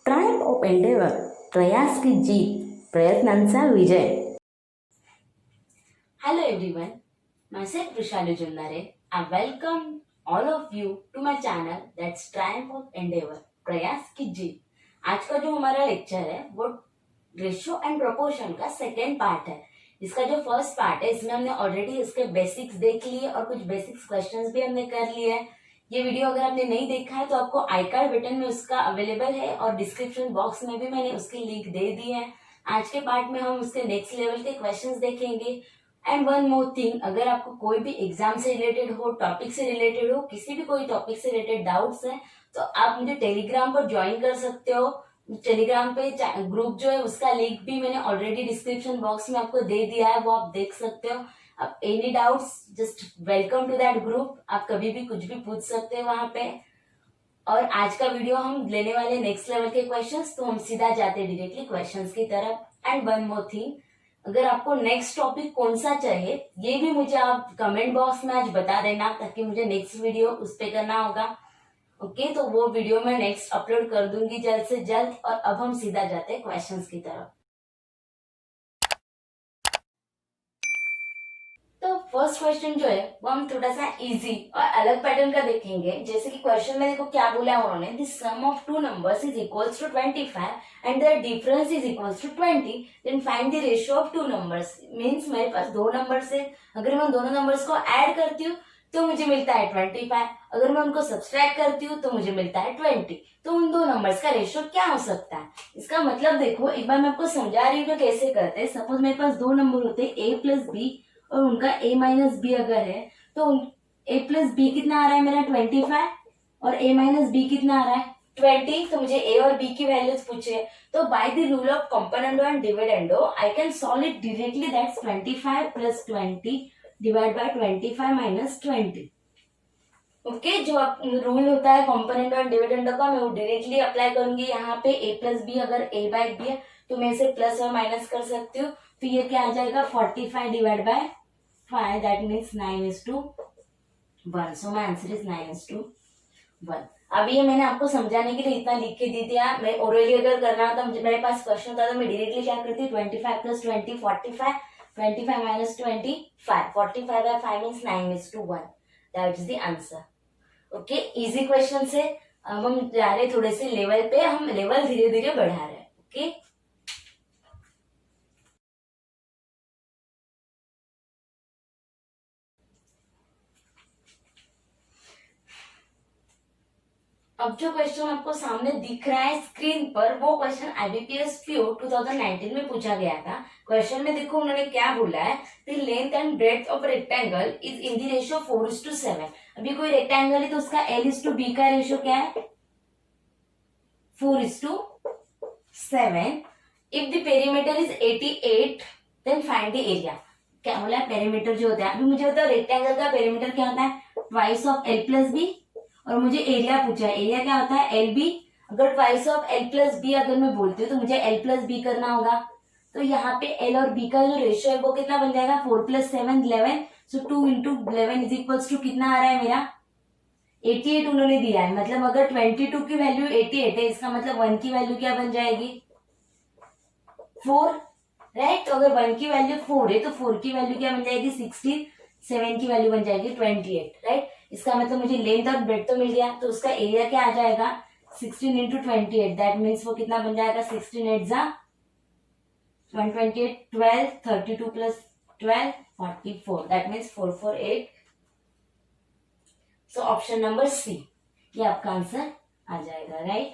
Triumph of Endeavour, प्रयास की जीत, प्रयत्नांचा विजय. Hello everyone, myself Vrishalu Junnare. I welcome all of you to my channel that's Triumph of Endeavor, प्रयास की जीत. आज का जो हमारा लेक्चर है वो रेशियो एंड प्रोपोर्शन का सेकेंड पार्ट है. इसका जो फर्स्ट पार्ट है इसमें हमने ऑलरेडी इसके बेसिक्स देख लिए और कुछ बेसिक्स क्वेश्चंस भी हमने कर लिए हैं. ये वीडियो अगर आपने नहीं देखा है तो आपको आई कार्ड बटन में उसका अवेलेबल है और डिस्क्रिप्शन बॉक्स में भी मैंने उसकी लिंक दे दी है. आज के पार्ट में हम उसके नेक्स्ट लेवल के क्वेश्चंस देखेंगे. एंड वन मोर थिंग, अगर आपको कोई भी एग्जाम से रिलेटेड हो, टॉपिक से रिलेटेड हो, किसी भी कोई टॉपिक से रिलेटेड डाउट्स है तो आप मुझे टेलीग्राम पर ज्वाइन कर सकते हो. टेलीग्राम पे ग्रुप जो है उसका लिंक भी मैंने ऑलरेडी डिस्क्रिप्शन बॉक्स में आपको दे दिया है, वो आप देख सकते हो. अब any doubts just welcome to that group. आप कभी भी कुछ भी पूछ सकते हैं वहां पे. और आज का वीडियो हम लेने वाले नेक्स्ट लेवल के क्वेश्चंस, तो हम सीधा जाते हैं डायरेक्टली क्वेश्चंस की तरफ. एंड वन मोर थिंग, अगर आपको नेक्स्ट टॉपिक कौन सा चाहिए ये भी मुझे आप कमेंट बॉक्स में आज बता देना, ताकि मुझे नेक्स्ट वीडियो उस पे करना होगा. ओके, तो वो वीडियो मैं नेक्स्ट अपलोड कर दूंगी जल्द से जल्द. और अब हम सीधा जाते हैं क्वेश्चंस की तरफ. तो फर्स्ट क्वेश्चन जो है वो हम थोड़ा सा इजी और अलग पैटर्न का देखेंगे. जैसे कि क्वेश्चन में देखो क्या बोला है उन्होंने, the sum of two numbers is equals to 25 and their difference is equals to 20, then find the ratio of two numbers. Means मेरे पास दो नंबर्स है, अगर मैं दोनों नंबर्स को ऐड करती हूँ तो मुझे मिलता है 25, अगर मैं उनको सब्सट्रैक्ट करती हूँ तो मुझे मिलता है 20. तो उन दो नंबर्स का रेशियो क्या हो सकता है? इसका मतलब देखो, एक बार मैं आपको समझा रही हूँ कैसे करते हैं. सपोज मेरे पास दो नंबर होते हैं a प्लस बी और उनका a माइनस बी अगर है तो a प्लस बी कितना आ रहा है मेरा 25 और a माइनस बी कितना आ रहा है 20. तो मुझे a और b की वैल्यूज पूछे, तो by the rule of componendo and dividendo I can solve it directly. That's 25 plus 20 divide by 25 minus 20. Okay, जो रूल होता है कंपोनेंडो एंड डिविडेंडो का, मैं वो डायरेक्टली अप्लाई करूंगी. यहाँ पे a प्लस बी, अगर a बाय बी है तो मैं इसे प्लस और माइनस कर सकती हूँ. तो ये क्या आ जाएगा 45 divide by 5, that means 9:1. So my answer is 9:1. अब ये मैंने आपको समझाने के लिए इतना लिख के दे दिया. मैं ओरली अगर करना होता, मेरे पास क्वेश्चन होता तो मैं डायरेक्टली क्या करती, 25 plus 20 45, 25 minus 25, 45 by 5 means 9:1. That is the answer. Okay, easy question से अब हम जा रहे थोड़े से लेवल पे, हम लेवल धीरे धीरे बढ़ा रहे हैं. ओके, अब जो क्वेश्चन आपको सामने दिख रहा है स्क्रीन पर, वो क्वेश्चन आईबीपीएस पीओ 2019 में पूछा गया था. क्वेश्चन में देखो उन्होंने क्या बोला है, the length and breadth of rectangle is in the ratio 4:7. अभी कोई रेक्टेंगल है तो उसका L:B का रेशियो क्या है 4:7. If the perimeter is 88 then find the area. क्या बोला है, पेरीमीटर जो होता है, अभी मुझे बताओ रेक्टेंगल का पेरीमीटर क्या होता है, twice of L plus B. और मुझे एरिया पूछा है, एरिया क्या होता है एल बी. अगर twice of L plus B अगर मैं बोलती हूँ तो मुझे एल प्लस बी करना होगा. तो यहाँ पे एल और बी का जो रेशियो है वो कितना बन जाएगा 4 + 7 11. सो 2 × 11 इज इक्वल्स टू कितना आ रहा है मेरा 88 उन्होंने दिया है. मतलब अगर 22 की वैल्यू 88 है, इसका मतलब 1 की वैल्यू क्या बन जाएगी 4, राइट. तो अगर 1 की वैल्यू 4 है तो 4 की वैल्यू क्या बन जाएगी 16, 7 की वैल्यू बन जाएगी 28, राइट. इसका मतलब मुझे लेंथ और ब्रेड्थ तो मिल गया. तो उसका एरिया क्या आ जाएगा 16 × 28, दैट मीन्स वो कितना बन जाएगा 16 8 × 128, 12, 32 plus 12 44, that means 448. So option number C ये आपका आंसर आ जाएगा, राइट.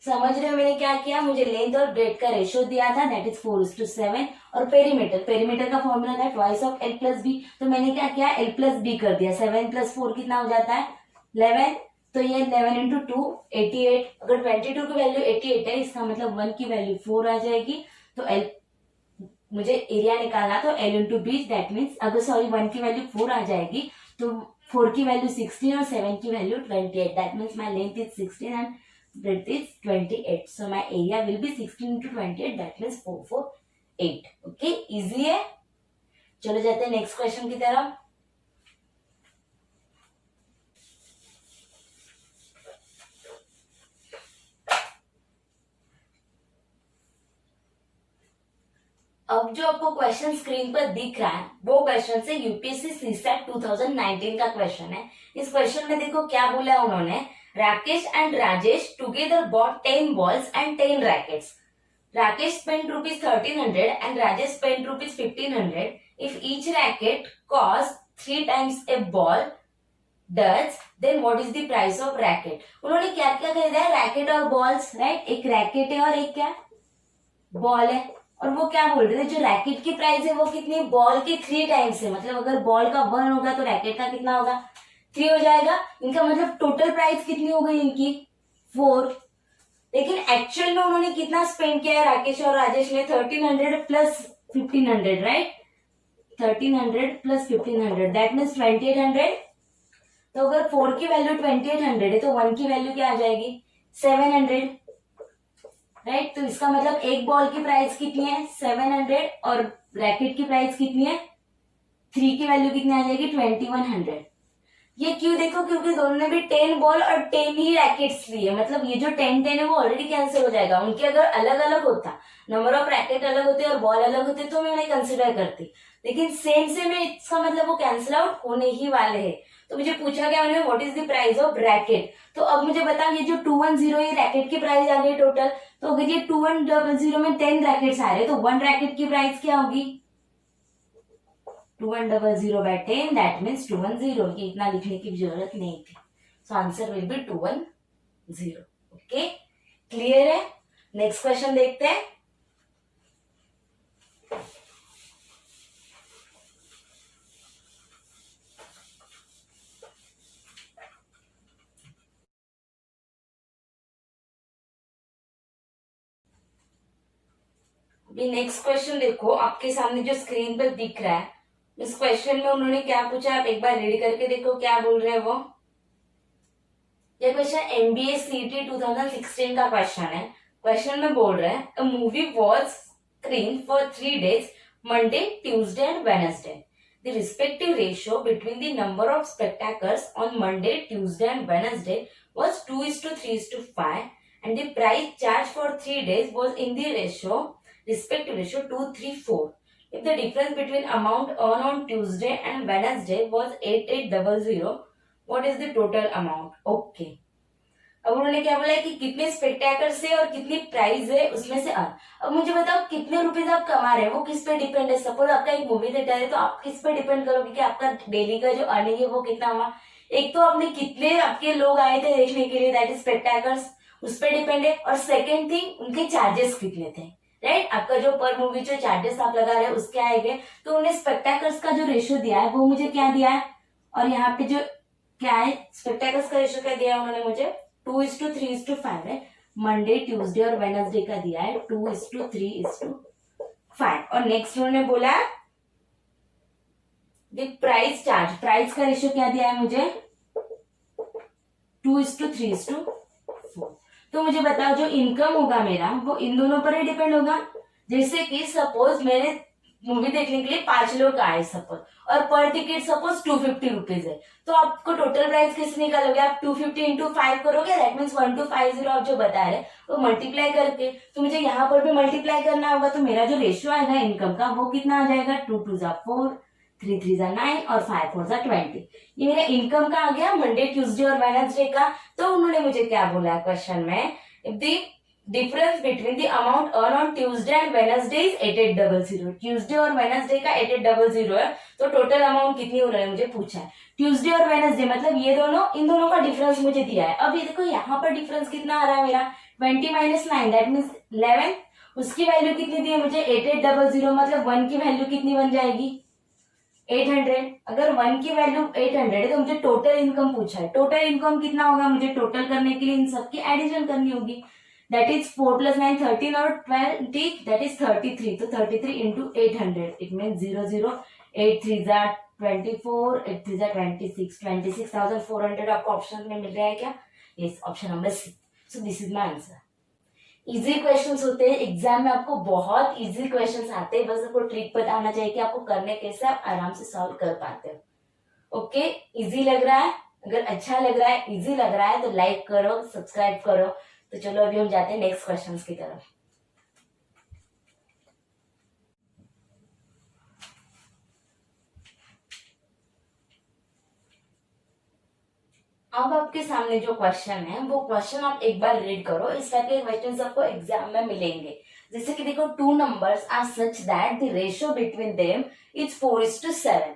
समझ रहे हो मैंने क्या किया, मुझे लेंथ और ब्रेड्थ का रेशियो दिया था, दैट इज 4:7. और पेरीमीटर का फॉर्मूला था twice of L plus B. तो मैंने क्या किया L प्लस बी कर दिया. 7 + 4 कितना हो जाता है 11. तो ये 11 × 2 88. अगर 22 की वैल्यू 88 है, इसका मतलब 1 की वैल्यू 4 आ जाएगी. तो L मुझे एरिया निकालना, तो L × B, दैट मीन्स अगर 1 की वैल्यू 4 आ जाएगी तो 4 की वैल्यू 16 और 7 की value 28, that means my length is 16 and breadth is 28. So my area will be 16 × 28, that means 448. Okay, easy है. चलो जाते हैं नेक्स्ट क्वेश्चन की तरफ. अब जो आपको क्वेश्चन स्क्रीन पर दिख रहा है वो क्वेश्चन से यूपीएससी सीसैट 2019 का क्वेश्चन है। इस क्वेश्चन में देखो क्या बोला है उन्होंने, Rakesh and Rajesh together bought 10 balls and 10 rackets. Rakesh spent rupees 1300 and Rajesh spent rupees 1500. If each racket costs 3 times a ball, does then what is the price of racket? उन्होंने क्या क्या खरीदा है, रैकेट और बॉल्स, राइट। एक रैकेट है और एक क्या बॉल है। और वो क्या बोल रहे थे, जो रैकेट की प्राइस है वो कितनी, बॉल की 3 टाइम्स है। मतलब अगर बॉल का 1 होगा तो रैकेट का कितना होगा, 3 हो जाएगा। इनका मतलब टोटल प्राइस कितनी हो गई इनकी, 4। लेकिन एक्चुअल में उन्होंने कितना स्पेंड किया है राकेश और राजेश ने, 1300 plus 1500, right. 1300 plus 1500 that means 2800। तो अगर 4 की वैल्यू 2800 है तो 1 की वैल्यू क्या आ जाएगी, 700, राइट। तो इसका मतलब एक बॉल की प्राइस कितनी है, 700, और रैकेट की प्राइस कितनी है, 3 की वैल्यू कितनी आ जाएगी, 2100। ये क्यों, देखो क्योंकि दोनों ने भी 10 बॉल और 10 ही रैकेट्स लिए। मतलब ये जो 10 है वो ऑलरेडी कैंसिल हो जाएगा। उनके अगर अलग अलग होता, नंबर ऑफ रैकेट अलग होते और बॉल अलग होते तो मैं उन्हें कंसिडर करती, लेकिन सेम सेम है, इसका मतलब वो कैंसिल आउट होने ही वाले हैं। तो मुझे पूछा गया उन्होंने what is the price of racket. तो अब मुझे बताओ ये जो 210 ये रैकेट की प्राइस आ गई टोटल। तो अगर ये 2100 में 10 रैकेट्स आ रहे तो 1 रैकेट की प्राइस क्या होगी, 2100 by 10 दैट मीन्स 210। ये इतना लिखने की जरूरत नहीं थी। So answer will B 210। Okay, clear है। नेक्स्ट क्वेश्चन देखते हैं। अभी नेक्स्ट क्वेश्चन देखो, आपके सामने जो स्क्रीन पर दिख रहा है, इस क्वेश्चन में उन्होंने क्या पूछा, आप एक बार रीड करके देखो क्या बोल रहे हैं वो। ये क्वेश्चन एमबीए सीटी 2016 का क्वेश्चन है। क्वेश्चन में बोल रहे हैं, a movie was screen for 3 days, Monday, Tuesday and Wednesday. The respective ratio between the number of spectators on Monday, Tuesday and Wednesday was 2:3:5 and the price charged for 3 days was in the respective ratio 2:3:4. If the difference between amount earned on Tuesday and Wednesday was 8800, what is the total amount? Okay. अब उन्होंने क्या बोला है कि कितने स्पेक्टेकर से और कितनी प्राइस है उसमें से अर्न। अब मुझे बताओ कितने रुपीज आप कमा रहे हैं वो किस पे डिपेंड है। सपोज आपका एक मूवी थिएटर है तो आप किस पे डिपेंड करोगे कि आपका डेली का जो अर्निंग है वो कितना हुआ। एक तो आपने कितने आपके लोग आए थे देखने के लिए, दैट इज स्पेक्टेकर्स, उस पर डिपेंड है। और सेकेंड थिंग उनके चार्जेस कितने थे, राइट। आपका जो पर मूवी जो चार्जेस आप लगा रहे हैं उसके आएंगे। तो उन्हें स्पेक्टेकर्स का जो रेशियो दिया है वो मुझे क्या दिया है, और यहाँ पे जो क्या है स्पेक्टेकर्स का रेशियो क्या दिया है उन्होंने मुझे, 2:3:5 है। मंडे, ट्यूसडे और वेडनेसडे का दिया है 2:3:5। और नेक्स्ट उन्होंने बोला द प्राइस चार्ज, प्राइस का रेशियो क्या दिया है मुझे, 2:3:4। तो मुझे बताओ जो इनकम होगा मेरा वो इन दोनों पर ही डिपेंड होगा। जैसे कि सपोज मैंने मूवी देखने के लिए 5 लोग आए सपोज, और पर टिकट सपोज 250 रुपीज है, तो आपको टोटल प्राइस कैसे निकालोगे, आप 250 इंटू 5 करोगे, दैट मीन्स 1250 आप जो बता रहे वो मल्टीप्लाई करके। तो मुझे यहाँ पर भी मल्टीप्लाई करना होगा, तो मेरा जो रेशियो आएगा इनकम का वो कितना आ जाएगा, 2×2=4, 3×3=9 और 5×4=20। ये मेरा इनकम का आ गया मंडे, ट्यूसडे और वेडनेसडे का। तो उन्होंने मुझे क्या बोला है क्वेश्चन में, if the difference between the amount earn on Tuesday and Wednesday is 8800। Tuesday और वेडनेसडे का 8800 है, तो टोटल अमाउंट कितनी हो रहा है मुझे पूछा है। ट्यूसडे और वेडनेसडे मतलब ये दोनों, इन दोनों का डिफरेंस मुझे दिया है। अब ये देखो यहाँ पर डिफरेंस कितना आ रहा है मेरा, 20-9 दैट मीन्स 11। उसकी वैल्यू कितनी दी है मुझे, 8800, मतलब 1 की वैल्यू कितनी बन जाएगी, 800। अगर 1 की वैल्यू 800 है तो मुझे टोटल इनकम पूछा है। टोटल इनकम कितना होगा, मुझे टोटल करने के लिए इन सबकी एडिशन करनी होगी, दैट इज 4 + 9 13 और 20 दैट इज 33। तो 33 इंटू 800 इट मीन 00, 8×3=24, 8×3=26, 26,400 आपको ऑप्शन में मिल रहा है क्या, yes, option number C. So this is my answer. Easy questions होते हैं एग्जाम में, आपको बहुत इजी क्वेश्चंस आते हैं, बस आपको ट्रिक पता होना चाहिए कि आपको करने कैसे आप आराम से सॉल्व कर पाते हो। ओके, इजी लग रहा है, अगर अच्छा लग रहा है, इजी लग रहा है तो लाइक करो, सब्सक्राइब करो। तो चलो अभी हम जाते हैं नेक्स्ट क्वेश्चंस की तरफ। अब आपके सामने जो क्वेश्चन है वो क्वेश्चन आप एक बार रीड करो, इस टाइप के क्वेश्चन आपको एग्जाम में मिलेंगे। जैसे कि देखो, two numbers are such that the ratio between them is 4:7।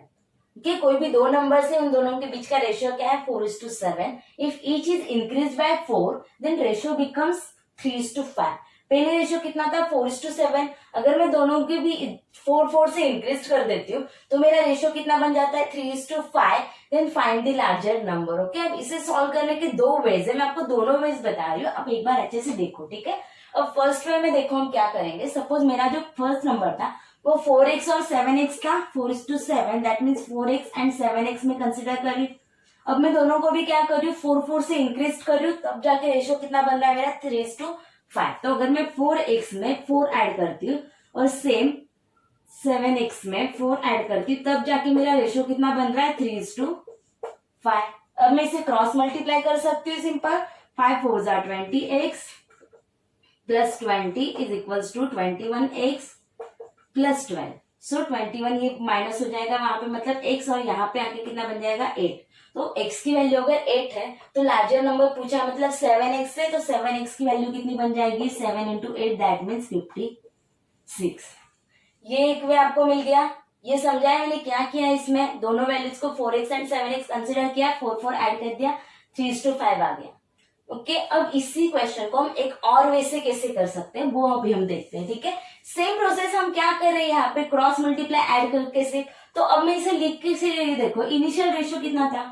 कि कोई भी दो नंबर है, उन दोनों के बीच का रेशियो क्या है, 4:7। If each is increase by 4 then ratio becomes 3:5। पहले रेशियो कितना था, 4:7। अगर मैं दोनों की भी 4 से इंक्रीज कर देती हूँ तो मेरा रेशियो कितना बन जाता है, 3:5। Then find the larger number. Okay, अब इसे सॉल्व करने के दो वेज है, मैं आपको दोनों वेज बता रही हूँ, अब एक बार अच्छे से देखो, ठीक है। अब फर्स्ट वे में देखो हम क्या करेंगे। सपोज मेरा जो फर्स्ट नंबर था वो 4x और 7x था, 4:7, that means 4x and 7x में कंसिडर कर रही हूँ। अब मैं दोनों को भी क्या कर रही हूँ, 4 से इंक्रीज कर रही हूँ, तब जाके रेशियो कितना बन रहा है मेरा, 3:5। तो अगर मैं 4x में 4 ऐड करती हूँ और सेम 7x में 4 ऐड करती हूँ, तब जाके मेरा रेशियो कितना बन रहा है, 3:5। अब मैं इसे क्रॉस मल्टीप्लाई कर सकती हूँ, सिंपल। 5 4 जार 20x plus 20 is equals to 21x plus 12। So 21 ये माइनस हो जाएगा वहां पे, मतलब x, और यहाँ पे आके कितना बन जाएगा, 8। तो x की वैल्यू अगर 8 है तो लार्जर नंबर पूछा मतलब 7x है, तो 7x की वैल्यू कितनी बन जाएगी, 7 into 8 दैट मीन्स 56। ये एक वे आपको मिल गया। ये समझाया मैंने क्या किया, इसमें दोनों वैल्यूज को 4x एंड 7x कंसिडर किया, 4 ऐड कर दिया, 3:5 आ गया। ओके, अब इसी क्वेश्चन को हम एक और वे से कैसे कर सकते हैं वो अभी हम देखते हैं, ठीक है। सेम प्रोसेस हम क्या कर रहे हैं यहाँ पे, क्रॉस मल्टीप्लाई ऐड करके से। तो अब मैं इसे लिख के से देखो, इनिशियल रेशियो कितना था,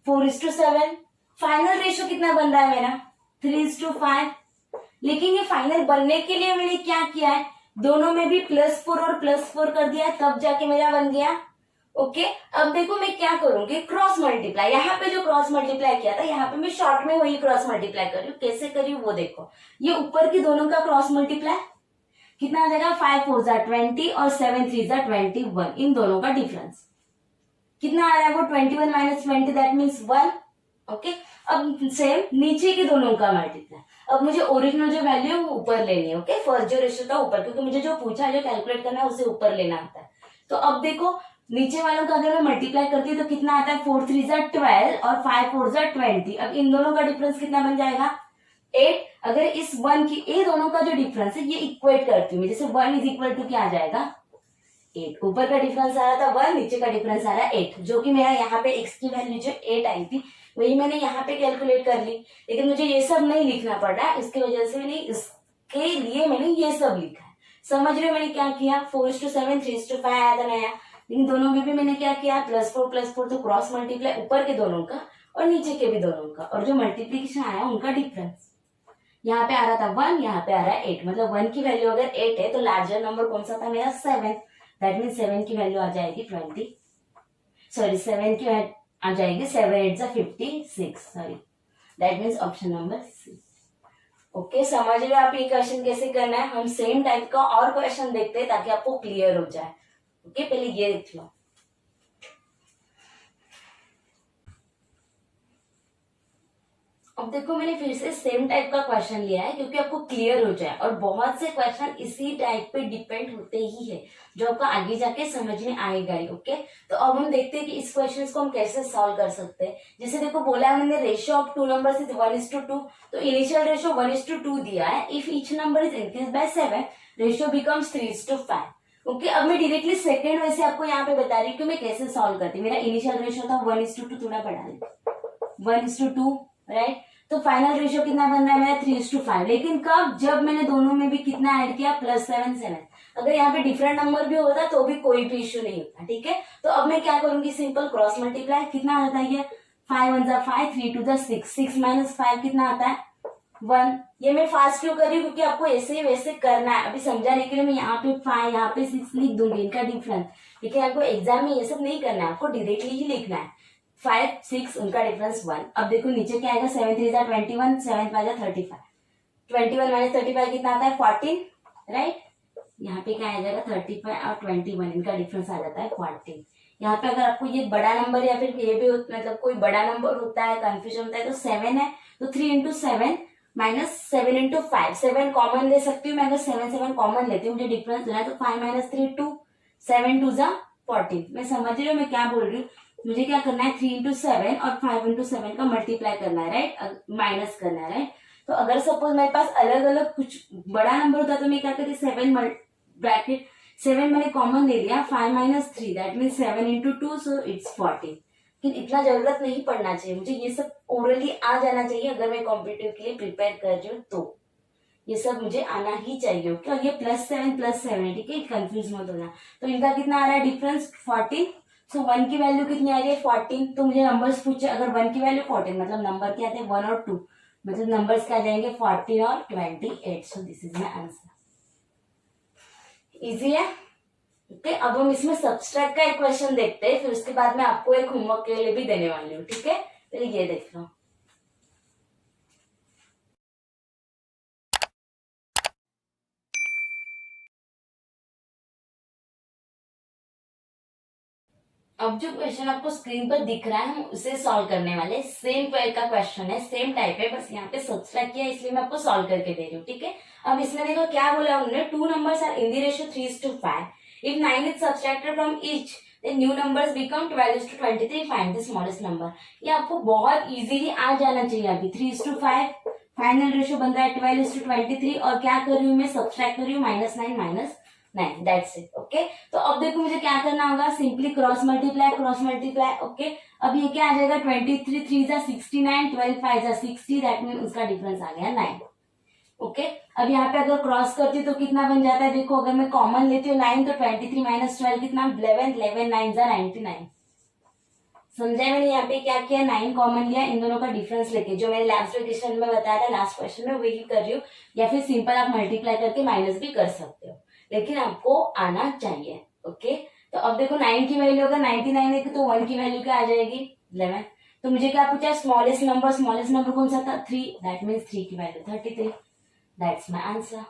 4:7। फाइनल रेशियो कितना बन रहा है मेरा, 3:5। लेकिन ये फाइनल बनने के लिए मैंने क्या किया है, दोनों में भी +4 और +4 कर दिया, तब जाके मेरा बन गया। ओके, अब देखो मैं क्या करूंगी, क्रॉस मल्टीप्लाई। यहाँ पे जो क्रॉस मल्टीप्लाई किया था, यहाँ पे मैं शॉर्ट में वही क्रॉस मल्टीप्लाई कर रही हूँ। कैसे करी वो देखो, ये ऊपर की दोनों का क्रॉस मल्टीप्लाई कितना आ जाएगा, 5 4 जार 20 और 7 3 जार 21। इन दोनों का डिफरेंस कितना आ रहा है, वो 21 माइनस 20 दैट मीन्स 1। ओके, अब सेम नीचे के दोनों का मल्टीप्लाई। अब मुझे ओरिजिनल जो वैल्यू है वो ऊपर लेनी है। ओके, फर्स्ट जो रेशियो था ऊपर, क्योंकि मुझे जो पूछा है, जो कैलकुलेट करना है उसे ऊपर लेना आता है। तो अब देखो नीचे वालों का अगर मैं मल्टीप्लाई करती हूँ तो कितना आता है, 4 3 जार 12 और 5 4 जार 20। अब इन दोनों का डिफरेंस कितना बन जाएगा, 8। अगर इस 1 की, ये दोनों का जो डिफरेंस है ये इक्वेट करती हूँ, जैसे 1 इज इक्वल टू क्या आ जाएगा, 8। ऊपर का डिफरेंस आ रहा था 1, नीचे का डिफरेंस आ रहा है 8, जो कि मेरा यहाँ पे x की वैल्यू जो 8 आई थी वही मैंने यहाँ पे कैलकुलेट कर ली। लेकिन मुझे ये सब नहीं लिखना पड़ रहा है, इसकी वजह से मैंने इसके लिए मैंने ये सब लिखा है। समझ रहे हो मैंने क्या किया, 4:7 3:5 आया था नया। लेकिन दोनों में भी मैंने क्या किया, +4 तो क्रॉस मल्टीप्लाई ऊपर के दोनों का और नीचे के भी दोनों का, और जो मल्टीप्लीकेशन आया उनका डिफरेंस। यहाँ पे आ रहा था 1, यहाँ पे आ रहा है 8, मतलब 1 की वैल्यू अगर 8 है तो लार्जर नंबर कौन सा था मेरा, 7। दैट मीन 7 की वैल्यू आ जाएगी 20, सॉरी 7 की आ जाएगी 7 8 जा 56, sorry that means option number C. Okay, समझ रहे हो आप ये क्वेश्चन कैसे करना है। हम सेम टाइप का और क्वेश्चन देखते हैं ताकि आपको क्लियर हो जाए। ओके, पहले ये देख लो। अब देखो मैंने फिर से सेम टाइप का क्वेश्चन लिया है क्योंकि आपको क्लियर हो जाए, और बहुत से क्वेश्चन इसी टाइप पे डिपेंड होते ही है जो आपको आगे जाके समझ में आएगा ही। ओके, तो अब हम देखते हैं कि इस क्वेश्चन को हम कैसे सॉल्व कर सकते हैं। जैसे देखो बोला है मैंने, ratio of two numbers is 1:2, तो इनिशियल रेशियो 1:2 दिया है। If each number is increase bye 7 ratio becomes 3:5। Okay, अब मैं डायरेक्टली सेकंड वैसे आपको यहाँ पे बता रही हूँ कि मैं कैसे सॉल्व करती हूँ। मेरा इनिशियल रेशियो था 1:2, थोड़ा बढ़ा ली 1:2, राइट। तो फाइनल रेशियो कितना बन रहा है मेरा, 3:5। लेकिन कब, जब मैंने दोनों में भी कितना ऐड किया, +7 7। अगर यहाँ पे डिफरेंट नंबर भी होता तो भी कोई भी इश्यू नहीं होता, ठीक है। तो अब मैं क्या करूंगी, सिंपल क्रॉस मल्टीप्लाई। कितना आता है ये, 5 1 जा 5, 3 2 जा 6, 6 माइनस 5 कितना आता है, 1। ये मैं फास्ट क्यों कर रही हूँ, क्योंकि आपको ऐसे ही वैसे करना है। अभी समझाने के लिए मैं यहाँ पे 5 यहाँ पे 6 लिख दूंगी इनका डिफरेंस, लेकिन आपको एग्जाम में ये सब नहीं करना है, आपको डायरेक्टली ही लिखना है। 5 6 उनका डिफरेंस 1। अब देखो नीचे क्या आएगा, 7 3 जा 21, 7 5 जा 35, 21 माइनस 35 कितना आता है, 14, राइट। यहाँ पे क्या आ जाएगा, 35 और 21 इनका डिफरेंस आ जाता है 14। यहाँ पे अगर आपको ये बड़ा नंबर या फिर ये भी मतलब कोई बड़ा नंबर होता है, कंफ्यूजन होता है, तो 7 है तो 3 into 7 माइनस 7 into 5, 7 कॉमन ले सकती हूँ मैं। अगर 7 7 कॉमन लेती हूँ, मुझे डिफरेंस लेना है, तो 5 माइनस 3 2, 7 2 जा 14। मैं समझ रही हूँ मैं क्या बोल रही हूँ। मुझे क्या करना है 3 into 7 और 5 into 7 का मल्टीप्लाई करना है, राइट, माइनस करना है, राइट। तो अगर सपोज मेरे पास अलग अलग कुछ बड़ा नंबर होता तो मैं क्या करती, 7 मैंने कॉमन ले लिया, 5 - 3 that mean 7 into 2 so it's 40। लेकिन इतना जरूरत नहीं पड़ना चाहिए, मुझे ये सब ओरली आ जाना चाहिए अगर मैं कॉम्पिटिटिव के लिए प्रिपेयर कर रही हूँ तो ये सब मुझे आना ही चाहिए। ओके, और ये +7 है, ठीक है, कंफ्यूज मत होना। तो इनका कितना आ रहा है डिफरेंस 14। सो 1 की वैल्यू कितनी आ रही है 14। तो मुझे नंबर्स पूछे, अगर 1 की वैल्यू 14 मतलब नंबर क्या आते हैं 1 और 2, मतलब नंबर्स क्या आ जाएंगे 14 और 28। सो this is my answer. Easy है। ओके, अब हम इसमें सब्सट्रैक्ट का एक क्वेश्चन देखते हैं, फिर उसके बाद मैं आपको एक होमवर्क के लिए भी देने वाली हूँ, ठीक है। तो ये देख लो। अब जो क्वेश्चन आपको स्क्रीन पर दिख रहा है हम उसे सॉल्व करने वाले। सेम पेयर का क्वेश्चन है, सेम टाइप है, बस यहाँ पे सब्सट्रैक्ट किया इसलिए मैं आपको सॉल्व करके दे रही हूँ, ठीक है। अब इसमें देखो क्या बोला उन्होंने, 2 numbers are in the ratio 3:5. If 9 is subtracted from each, then new numbers become 12:23. Find the smallest number. ये आपको बहुत इजीली आ जाना चाहिए। अभी 3:5 फाइनल रेशियो बन रहा है 12:23 और क्या कर रही हूँ मैं, सब्सट्रैक्ट कर रही हूँ -9 दैट्स इट। ओके, तो अब देखो मुझे क्या करना होगा, सिंपली क्रॉस मल्टीप्लाई। ओके, अब ये क्या आ जाएगा 23 3 जा 69, 12 5 जा 60 दैट मीन उसका डिफरेंस आ गया 9। ओके, अब यहाँ पे अगर क्रॉस करती हूँ तो कितना बन जाता है, देखो अगर मैं कॉमन लेती हूँ 9 तो 23 - 12 कितना 11, 11 9 जा 99। समझा मैंने यहाँ पे क्या किया, 9 कॉमन लिया, इन दोनों का डिफरेंस लेके जो मैंने लास्ट क्वेश्चन में बताया था, लास्ट क्वेश्चन में वही कर रही हूँ, या फिर सिंपल आप मल्टीप्लाई करके माइनस भी कर सकते हो, लेकिन आपको आना चाहिए। ओके, तो अब देखो 9 की वैल्यू अगर 99 है तो 1 की वैल्यू क्या आ जाएगी 11। तो मुझे क्या पूछा, स्मॉलेस्ट नंबर कौन सा था 3, दैट मीन्स 3 की value 33। That's my answer.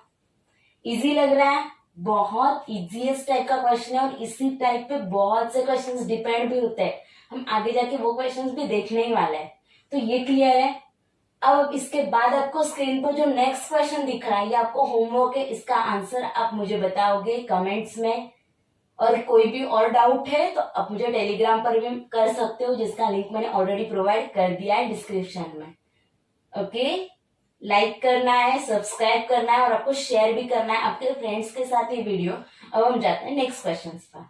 Easy लग रहा है, बहुत इजीएस्ट टाइप का क्वेश्चन है, और इसी टाइप पे बहुत से क्वेश्चंस डिपेंड भी होते हैं। हम आगे जाके वो क्वेश्चंस भी देखने ही वाले हैं। तो ये क्लियर है। अब इसके बाद आपको स्क्रीन पर जो नेक्स्ट क्वेश्चन दिख रहा है ये आपको होमवर्क है, इसका आंसर आप मुझे बताओगे कमेंट्स में। और कोई भी और डाउट है तो आप मुझे टेलीग्राम पर भी कर सकते हो, जिसका लिंक मैंने ऑलरेडी प्रोवाइड कर दिया है डिस्क्रिप्शन में। ओके, लाइक करना है, सब्सक्राइब करना है और आपको शेयर भी करना है आपके फ्रेंड्स के साथ ये वीडियो। अब हम जाते हैं नेक्स्ट क्वेश्चन पर।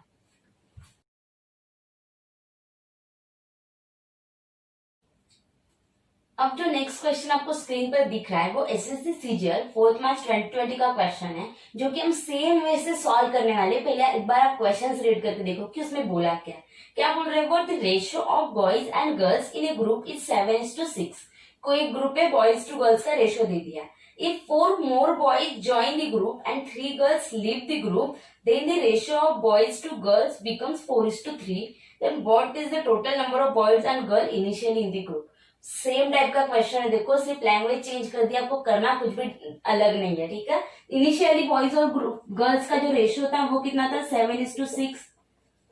अब जो नेक्स्ट क्वेश्चन आपको स्क्रीन पर दिख रहा है वो एसएससी सीजीएल 4 मार्च 2020 का क्वेश्चन है, जो कि हम सेम वे से सॉल्व करने वाले। पहले एक बार आप क्वेश्चंस रीड करके देखो कि उसमें बोला क्या बोल रहे हैं। What the ratio of boys and girls in A group is 7:6। कोई ग्रुप है, बॉयज टू गर्ल्स का रेशियो दे दिया। If 4 more boys join the group and 3 girls leave the group, then the ratio of boys to girls becomes 4:3. Then what is the total number of boys and girls initially in the group? Same type का question है, देखो सिर्फ language change कर दिया, आपको करना कुछ भी अलग नहीं है, ठीक है। इनिशियली बॉयज और गर्ल्स का जो रेशियो था वो कितना था 7:6,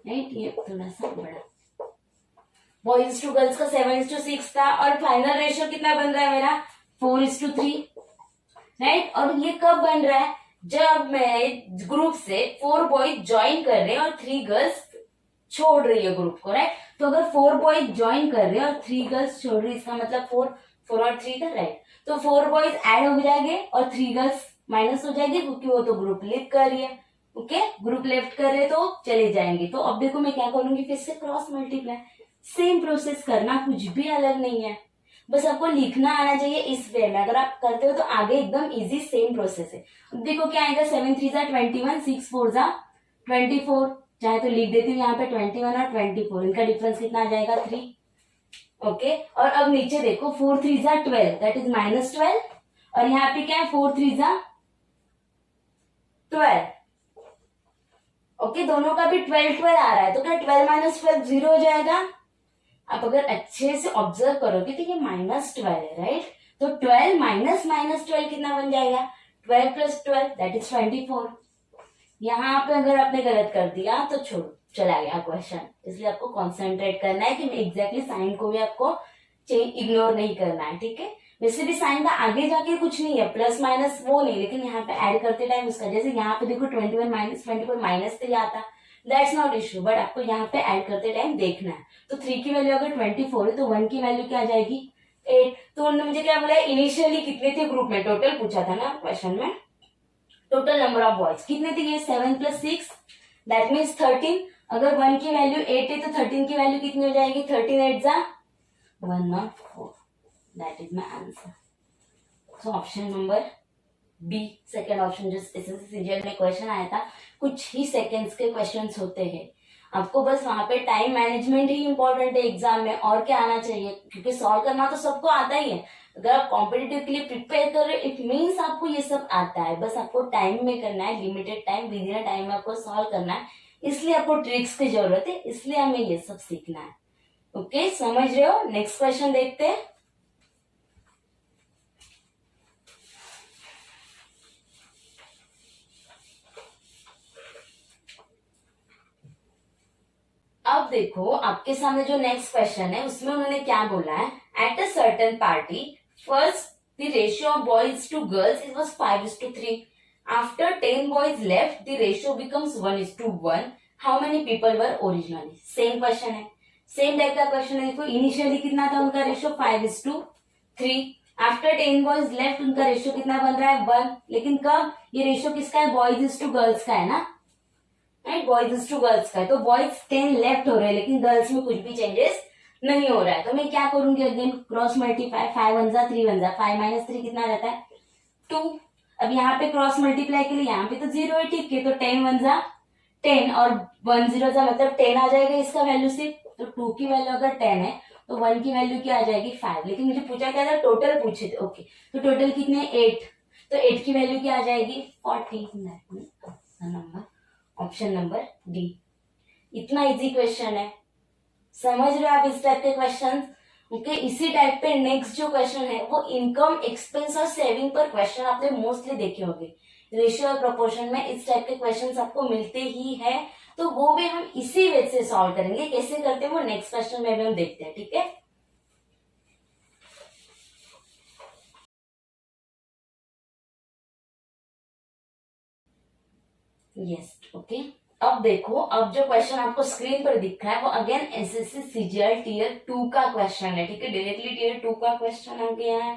राइट। ये थोड़ा सा बड़ा, बॉयज टू गर्ल्स का 7:6 था, और फाइनल रेशियो कितना बन रहा है मेरा 4:3, राइट। और ये कब बन रहा है, जब मेरे ग्रुप से 4 बॉयज ज्वाइन कर रहे हैं और 3 गर्ल्स छोड़ रही है ग्रुप को, राइट। तो अगर 4 बॉयज ज्वाइन कर रहे हैं और 3 गर्ल्स छोड़ रही है, इसका मतलब 4 और 3 था, राइट। तो 4 बॉयज ऐड हो जाएंगे और 3 गर्ल्स माइनस हो जाएगी, क्योंकि वो तो ग्रुप लिफ्ट कर रही है। ओके, ग्रुप लेफ्ट कर रहे तो चले जाएंगे। तो अब देखो मैं क्या करूंगी, फिर से क्रॉस मल्टीप्लाई, सेम प्रोसेस करना, कुछ भी अलग नहीं है, बस आपको लिखना आना चाहिए इस वे में। अगर आप करते हो तो आगे एकदम इजी सेम प्रोसेस है। देखो क्या आएगा, 7 3 जा 21, 6 4 जा 24, चाहे तो लिख देती हूँ यहाँ पे 21 और 24, इनका डिफरेंस कितना आ जाएगा 3। ओके, और अब नीचे देखो 4 3 जा 12 दैट इज -12, और यहाँ पे क्या है 4 3 जा 12। ओके, दोनों का भी 12 12 आ रहा है, तो क्या 12 - 12 0 हो जाएगा। आप अगर अच्छे से ऑब्जर्व करोगे तो ये -12 है, राइट। तो 12 माइनस -12 कितना बन जाएगा 12 + 12 दैट इज 24। यहाँ पे अगर आपने गलत कर दिया तो छोड़ो, चला गया क्वेश्चन। इसलिए आपको कॉन्सेंट्रेट करना है कि एग्जैक्टली साइन को भी आपको इग्नोर नहीं करना है, ठीक है। वैसे भी साइन का आगे जाके कुछ नहीं है, प्लस माइनस वो नहीं, लेकिन यहाँ पे ऐड करते टाइम उसका, जैसे यहाँ पे देखो 21 - 24 माइनस तो आता, दैट्स नॉट इशू, बट आपको यहाँ पे ऐड करते टाइम देखना है। तो 3 की वैल्यू अगर 24 है तो 1 की वैल्यू क्या आ जाएगी 8। तो उन्होंने मुझे क्या बोला, इनिशियली कितने थे ग्रुप में, टोटल पूछा था ना क्वेश्चन में, टोटल नंबर ऑफ बॉयज कितने थे, ये 7 + 6 दैट मीन्स 13। अगर 1 की वैल्यू 8 है तो 13 की वैल्यू कितनी हो जाएगी, 13 8 जा 104, that is my answer. So option number B, second option, जो एसएससी सीजीएल में क्वेश्चन आया था, कुछ ही सेकेंड्स के क्वेश्चंस होते हैं, आपको बस वहां पे टाइम मैनेजमेंट ही इंपॉर्टेंट है एग्जाम में, और क्या आना चाहिए, क्योंकि सॉल्व करना तो सबको आता ही है। अगर आप कॉम्पिटिटिव के लिए प्रिपेयर कर रहे हो इट मीन्स आपको ये सब आता है, बस आपको टाइम में करना है, limited time, with in time में आपको सॉल्व करना है, इसलिए आपको ट्रिक्स की जरूरत है, इसलिए हमें ये सब सीखना है। ओके, समझ रहे हो? नेक्स्ट क्वेश्चन देखते हैं। अब देखो आपके सामने जो नेक्स्ट क्वेश्चन है उसमें उन्होंने क्या बोला है, at a certain party first the ratio of boys to girls it was 5:3, after 10 boys left the ratio becomes 1:1, how many people were originally. Same question है, सेम टाइप का क्वेश्चन है। देखो इनिशियली कितना था उनका रेशियो 5:3, आफ्टर 10 बॉयज लेफ्ट उनका ratio कितना बन रहा है 1, लेकिन कब, ये रेशियो किसका है, बॉयज टू गर्ल्स का है ना, राइट, बॉयज टू गर्ल्स का है, तो बॉयज 10 लेफ्ट हो रहे हैं लेकिन गर्ल्स में कुछ भी चेंजेस नहीं हो रहा है। तो मैं क्या करूंगी, अगेन क्रॉस मल्टीप्लाई, 5 1 जा 3 1 जा, 5 - 3 कितना रहता है 2। अब यहाँ पे क्रॉस मल्टीप्लाई के लिए यहाँ पे तो 0 है, ठीक है, तो 10 1 जा 10 और 1 0 जा मतलब 10 आ जाएगा इसका वैल्यू सिर्फ। तो 2 की वैल्यू अगर 10 है तो 1 की वैल्यू क्या आ जाएगी 5, लेकिन मुझे पूछा क्या था, टोटल पूछे थे। ओके, तो टोटल कितने 8, तो 8 की वैल्यू क्या आ जाएगी 40, नंबर ऑप्शन नंबर डी। इतना इजी क्वेश्चन है, समझ रहे हो आप इस टाइप के क्वेश्चन। ओके, इसी टाइप पे नेक्स्ट जो क्वेश्चन है वो इनकम, एक्सपेंस और सेविंग पर क्वेश्चन आपने मोस्टली देखे होंगे, रेशियो और प्रोपोर्शन में इस टाइप के क्वेश्चंस आपको मिलते ही है, तो वो भी हम इसी वे से सॉल्व करेंगे। कैसे करते हैं वो नेक्स्ट क्वेश्चन में भी हम देखते हैं, ठीक है। यस, ओके, अब देखो, अब जो क्वेश्चन आपको स्क्रीन पर दिख रहा है वो अगेन एसएससी सीजीएल टियर 2 का क्वेश्चन है, ठीक है, डायरेक्टली टियर 2 का क्वेश्चन आ गया है।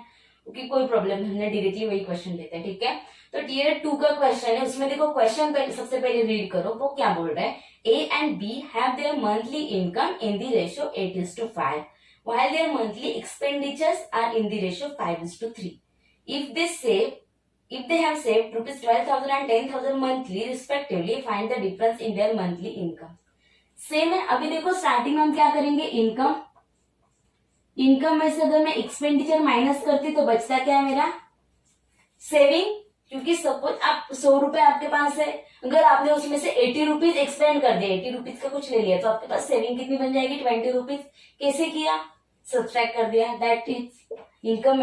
ओके, कोई प्रॉब्लम नहीं, हमने डायरेक्टली वही क्वेश्चन लेते हैं, ठीक है। तो टियर 2 का क्वेश्चन है, उसमें देखो क्वेश्चन सबसे पहले रीड करो, वो क्या बोल रहा है, A and B have their monthly income in the ratio 8:5 while their monthly expenditures are in the ratio 5:3. If they have saved rupees 12,000 and 10,000 monthly respectively, find the difference in their monthly income. Same है। अभी देखो starting में हम क्या करेंगे, income, income में से अगर मैं एक्सपेंडिचर माइनस करती तो बचता क्या है मेरा सेविंग, क्योंकि सपोज आप 100 रुपए आपके पास है, अगर आपने उसमें से 80 रुपीज एक्सपेंड कर दिया, 80 रुपीज का कुछ ले लिया, तो आपके पास सेविंग कितनी बन जाएगी 20 रुपीज। कैसे किया, सब्सट्रैक्ट कर दिया, दैट इज इनकम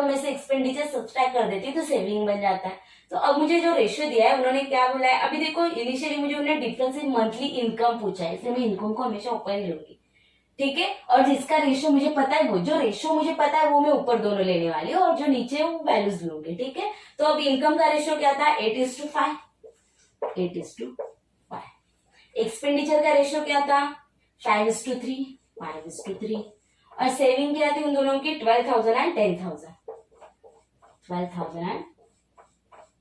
में से एक्सपेंडिचर सब्सट्रैक्ट कर देती तो सेविंग बन जाता है। तो अब मुझे जो रेशियो दिया है उन्होंने क्या बोला है, अभी देखो इनिशियली मुझे उन्होंने डिफरेंस इन मंथली इनकम पूछा है, इसलिए मैं इनकम को हमेशा ऊपर ही लूंगी, ठीक है। और जिसका रेशियो मुझे पता है, वो जो रेशियो मुझे पता है वो मैं ऊपर दोनों लेने वाली हूँ, और जो नीचे है वो वैल्यूज लूंगी, ठीक है। तो अब इनकम का रेशियो क्या था 8:5, 8:5। एक्सपेंडिचर का रेशियो क्या था 5:3, 5:3। और सेविंग क्या थी उन दोनों की 12,000 and 10,000, 12,000 and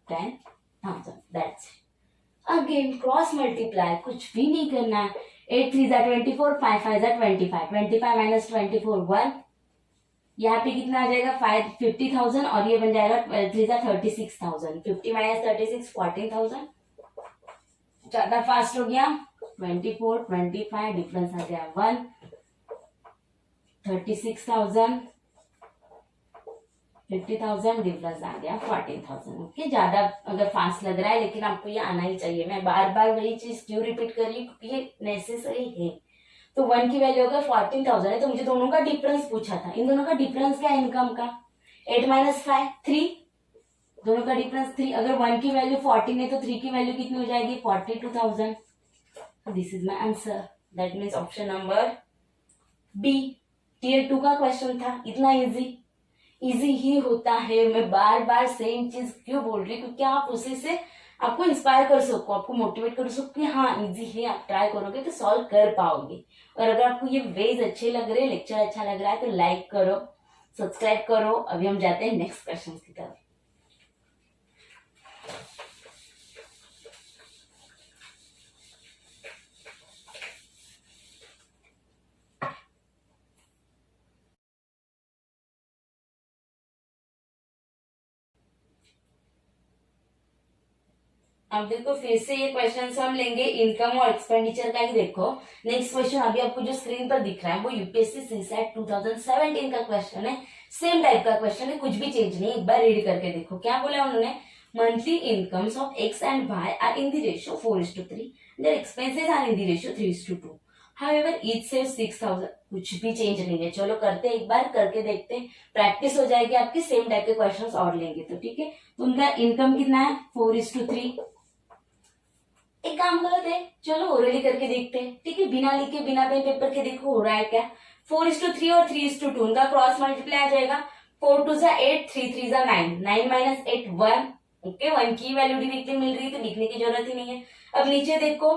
10,000, that's it. Again cross multiply, कुछ भी नहीं करना है, 8 3 जा 24, 5 5 जा 25, 25 - 24 1, यहाँ पे कितना आ जाएगा 50,000 और ये बन जाएगा 12 3 जा 36,000, 50 - 36 14,000। ज्यादा फास्ट हो गया, 24 25 डिफरेंस आ गया 1, 36,000 50,000 डिफरेंस आ गया 14,000। ओके, ज्यादा अगर फास्ट लग रहा है लेकिन आपको ये आना ही चाहिए, मैं बार बार वही चीज क्यों रिपीट कर रही हूँ, क्योंकि ये नेसेसरी है। तो 1 की वैल्यू अगर 14,000 है तो मुझे दोनों का डिफरेंस पूछा था, इन दोनों का डिफरेंस क्या है इनकम का 8 - 5 3, दोनों का डिफरेंस 3। अगर 1 की वैल्यू 14 है तो 3 की वैल्यू कितनी हो जाएगी 42,000। This is my answer, that means option number B. Tier 2 का क्वेश्चन था, इतना इजी ही होता है, मैं बार बार सेम चीज क्यों बोल रही हूँ, क्योंकि आप उसी से आपको इंस्पायर कर सको, आपको मोटिवेट कर सको कि हाँ इजी है, आप ट्राई करोगे तो सॉल्व कर पाओगे। और अगर आपको ये वेज अच्छे लग रहे, लेक्चर अच्छा लग रहा है तो लाइक करो, सब्सक्राइब करो। अभी हम जाते हैं नेक्स्ट क्वेश्चन की तरफ। अब देखो फिर से ये क्वेश्चन हम लेंगे इनकम और एक्सपेंडिचर का ही। देखो नेक्स्ट क्वेश्चन अभी आपको जो स्क्रीन पर दिख रहा है वो यूपीएससी सीसैट 2017 का क्वेश्चन है। सेम टाइप का क्वेश्चन है, कुछ भी चेंज नहीं। एक बार रीड करके देखो क्या बोला उन्होंने। Monthly incomes of X and Y are in the ratio 4:3, their expenses are in the ratio 3:2। However each saves 6,000। कुछ भी चेंज नहीं है। चलो करते एक बार करके देखते हैं, प्रैक्टिस हो जाएगी आपकी। सेम टाइप के क्वेश्चंस और लेंगे तो ठीक है। तो उनका इनकम कितना है 4:3। एक काम करते हैं, चलो ओरली करके देखते हैं, ठीक है। बिना लिखे बिना पेन पेपर के देखो हो रहा है क्या। 4:3 और 3:2 उनका क्रॉस मल्टीप्लाई आ जाएगा। 4 2 8, 3 3 9, 9 - 8 1। ओके, 1 की वैल्यू डायरेक्टली मिल रही है तो लिखने की जरूरत ही नहीं है। अब नीचे देखो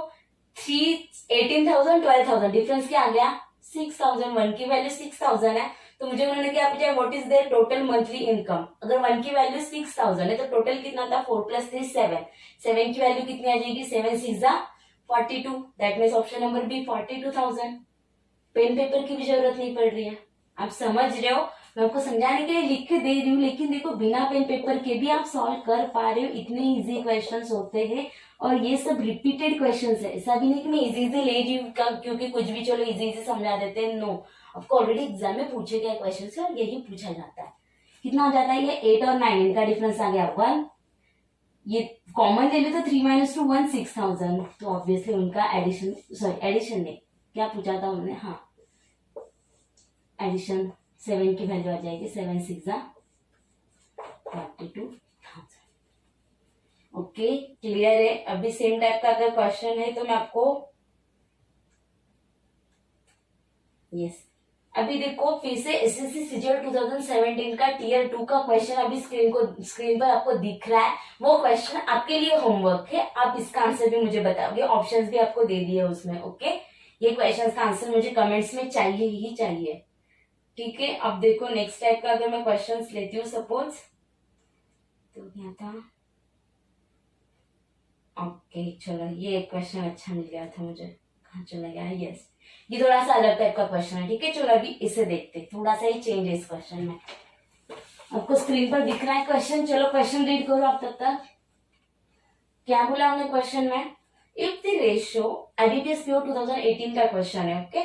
18,000 12,000, डिफरेंस क्या आ गया 6,000। 1 की वैल्यू 6,000 है तो मुझे उन्होंने क्या पूछा, what is their total monthly income. अगर 1 की वैल्यू 6,000 है तो टोटल कितना था 4 + 3 7। 7 की वैल्यू कितनी आ जाएगी 7 6 42। That means option number B 42,000। Pen paper की भी जरूरत नहीं पड़ रही है। आप समझ रहे हो, मैं आपको समझाने के लिए लिख के दे रही हूँ, लेकिन देखो बिना पेन पेपर के भी आप सॉल्व कर पा रहे हो। इतने इजी क्वेश्चंस होते हैं और ये सब रिपीटेड क्वेश्चंस है। ऐसा भी नहीं कि मैं इजी ले रही हूँ क्योंकि कुछ भी चलो इजी समझा देते हैं। नो, आपको ऑलरेडी एग्जाम में पूछे गए क्वेश्चन से और यही पूछा जाता है। कितना हो जाता है ये 8 और 9, इनका डिफरेंस आ गया 1। ये कॉमन ले लो तो 3 - 2 1 6,000। तो ऑब्वियसली उनका एडिशन, सॉरी एडिशन नहीं, क्या पूछा था उन्होंने, हाँ एडिशन। 7 की वैल्यू आ जाएगी 7 6 42,000। ओके, क्लियर है। अभी सेम टाइप का अगर क्वेश्चन है तो मैं आपको यस अभी देखो फिर से एसएससी सीजीएल 2017 का टियर 2 का क्वेश्चन अभी स्क्रीन पर आपको दिख रहा है। वो क्वेश्चन आपके लिए होमवर्क है, आप इसका आंसर भी मुझे बताओगे। ऑप्शंस भी आपको दे दिए उसमें। ओके, ये क्वेश्चन का आंसर मुझे कमेंट्स में चाहिए ही चाहिए, ठीक है। अब देखो नेक्स्ट टाइप का अगर मैं क्वेश्चन लेती हूँ सपोज, तो क्या था, ओके चलो ये एक क्वेश्चन अच्छा मिल गया था मुझे, कहाँ चला गया, यस ये थोड़ा सा अलग टाइप का क्वेश्चन है, ठीक है। चलो अभी इसे देखते हैं, थोड़ा सा ही चेंज है इस क्वेश्चन में। आपको स्क्रीन पर दिख रहा है क्वेश्चन, चलो क्वेश्चन रीड करो आप तब तक। क्या बोला हमने क्वेश्चन में, if the ratio, IBPS PO 2018 का क्वेश्चन है। Okay,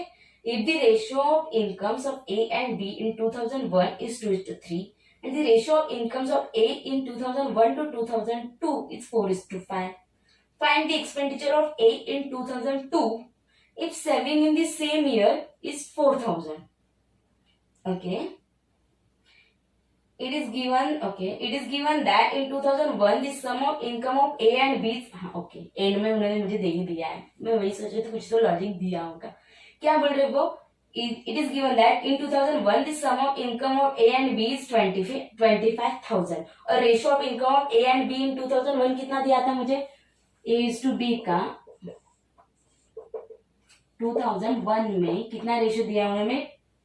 if the ratio of incomes of A and be in 2001 is 2:3 and the ratio of incomes of A in 2001 to 2002 is 4:5, find the expenditure of A in 2002 if saving in the same year is 4,000. Okay, it is given that in 2001 the sum of income of A and B, okay and में उन्होंने मुझे दे ही दिया है, मैं वही सोच रही थी कुछ तो लॉजिक दिया होगा। क्या बोल रहे वो, it is given that in 2001 the sum of income of A and B is 25,000 और ratio of income of A and B in 2001 कितना दिया था मुझे, A is to B का 2001 में कितना रेशियो दिया है उन्होंने